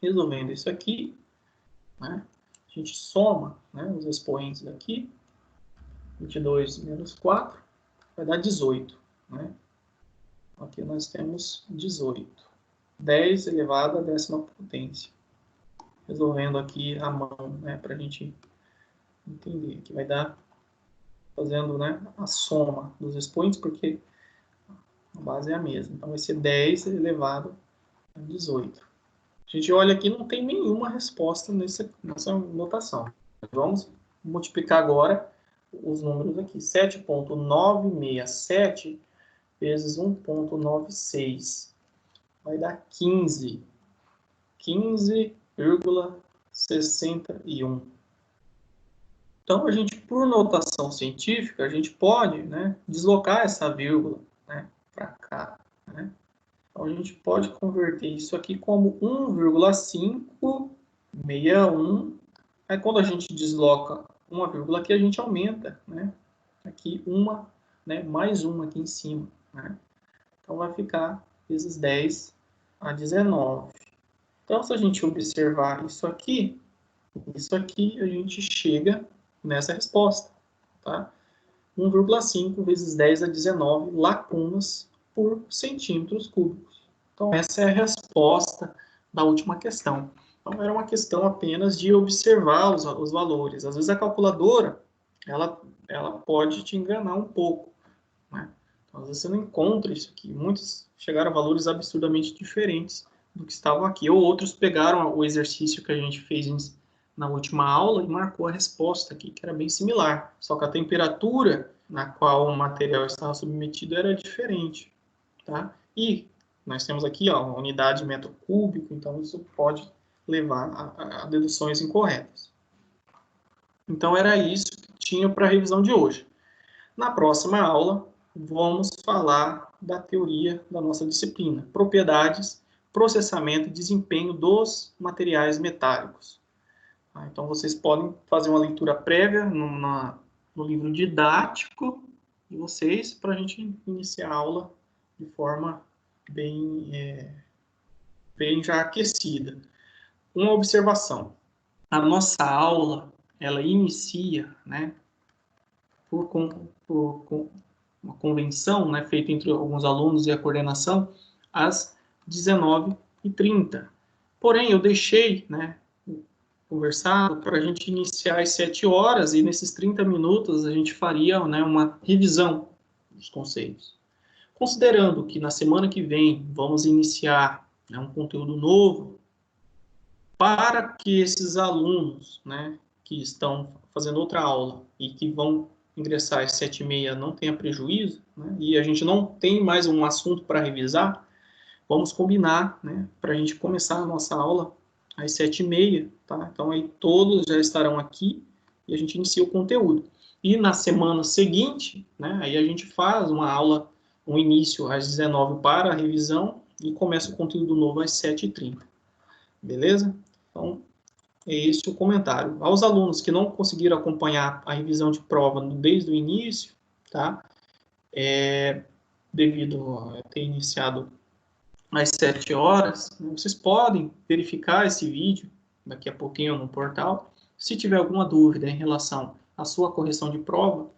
Resolvendo isso aqui, né? A gente soma, né, os expoentes aqui. 22 menos 4 vai dar 18, né? Aqui nós temos 18. 10 elevado à 10ª potência. Resolvendo aqui a mão, né, para a gente entender. Aqui vai dar, fazendo, né, a soma dos expoentes, porque a base é a mesma. Então, vai ser 10 elevado a 18. A gente olha aqui, não tem nenhuma resposta nessa notação. Vamos multiplicar agora os números aqui. 7,967 vezes 1,96 vai dar 15. 15,61. Então, a gente, por notação científica, a gente pode, né, deslocar essa vírgula, né, para cá, né? Então, a gente pode converter isso aqui como 1,561. Aí, quando a gente desloca uma vírgula aqui, a gente aumenta, né? Aqui uma, né, mais uma aqui em cima, né? Então, vai ficar vezes 10 a 19. Então, se a gente observar isso aqui a gente chega nessa resposta, tá? 1,5 vezes 10 a 19 lacunas por centímetros cúbicos. Então, essa é a resposta da última questão. Então, era uma questão apenas de observar os valores. Às vezes, a calculadora, ela pode te enganar um pouco, né? Então, às vezes, você não encontra isso aqui. Muitos chegaram a valores absurdamente diferentes do que estavam aqui. Ou outros pegaram o exercício que a gente fez na última aula e marcou a resposta aqui, que era bem similar. Só que a temperatura na qual o material estava submetido era diferente, tá? E nós temos aqui, ó, a unidade de metro cúbico, então isso pode levar a deduções incorretas. Então era isso que tinha para a revisão de hoje. Na próxima aula, vamos falar da teoria da nossa disciplina, propriedades, processamento e desempenho dos materiais metálicos. Então, vocês podem fazer uma leitura prévia no livro didático de vocês, para a gente iniciar a aula de forma bem já aquecida. Uma observação. A nossa aula, ela inicia, né, por uma convenção, né, feita entre alguns alunos e a coordenação, às 19h30. Porém, eu deixei, né, conversado para a gente iniciar às 7 horas e nesses 30 minutos a gente faria, né, uma revisão dos conceitos. Considerando que na semana que vem vamos iniciar, né, um conteúdo novo, para que esses alunos, né, que estão fazendo outra aula e que vão ingressar às 7h30 não tenha prejuízo, né, e a gente não tem mais um assunto para revisar, vamos combinar, né, para a gente começar a nossa aula às 7h30, tá? Então, aí todos já estarão aqui e a gente inicia o conteúdo. E na semana seguinte, né, aí a gente faz uma aula, um início às 19h para a revisão e começa o conteúdo novo às 7h30. Beleza? Então, é esse o comentário. Aos alunos que não conseguiram acompanhar a revisão de prova desde o início, tá? Devido a ter iniciado às 7 horas, vocês podem verificar esse vídeo daqui a pouquinho no portal. Se tiver alguma dúvida em relação à sua correção de prova,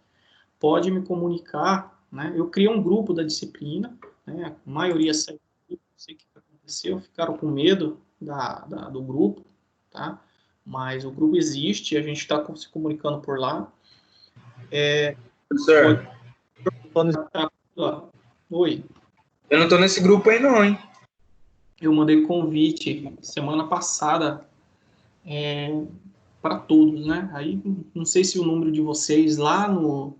pode me comunicar, né? Eu criei um grupo da disciplina, né? A maioria saiu, não sei o que aconteceu, ficaram com medo do grupo, tá? Mas o grupo existe, a gente está se comunicando por lá. Professor, Oi. eu não estou nesse grupo aí não, hein? Eu mandei convite semana passada para todos, né? Aí não sei se o número de vocês lá no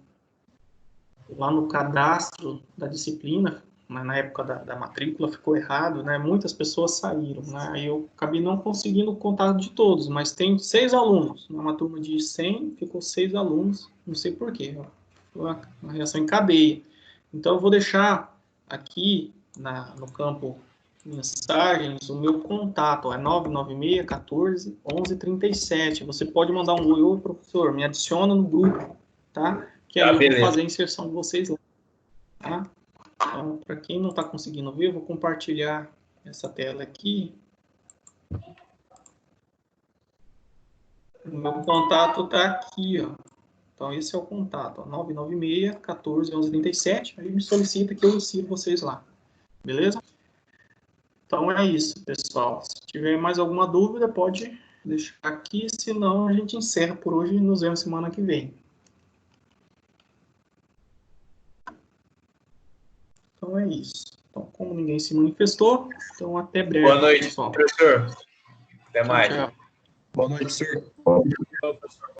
cadastro da disciplina, na época da matrícula, ficou errado, né? Muitas pessoas saíram, né? Aí eu acabei não conseguindo o contato de todos, mas tem 6 alunos. Numa turma de 100, ficou 6 alunos, não sei porquê. Foi uma reação em cadeia. Então, eu vou deixar aqui no campo mensagens o meu contato, é 996 14 11 37. Você pode mandar um oi, professor, me adiciona no grupo, tá? Que aí eu vou fazer a inserção de vocês lá, tá? Então, para quem não está conseguindo ver, eu vou compartilhar essa tela aqui. O meu contato está aqui, ó. Então, esse é o contato, ó, 996 14 11 37. Aí me solicita que eu ensino vocês lá, beleza? Então, é isso, pessoal. Se tiver mais alguma dúvida, pode deixar aqui, senão a gente encerra por hoje e nos vemos semana que vem. Então, é isso. Então, como ninguém se manifestou, então até breve. Boa noite, pessoal. professor. Até mais. Tchau. Boa noite, senhor. Tchau, professor.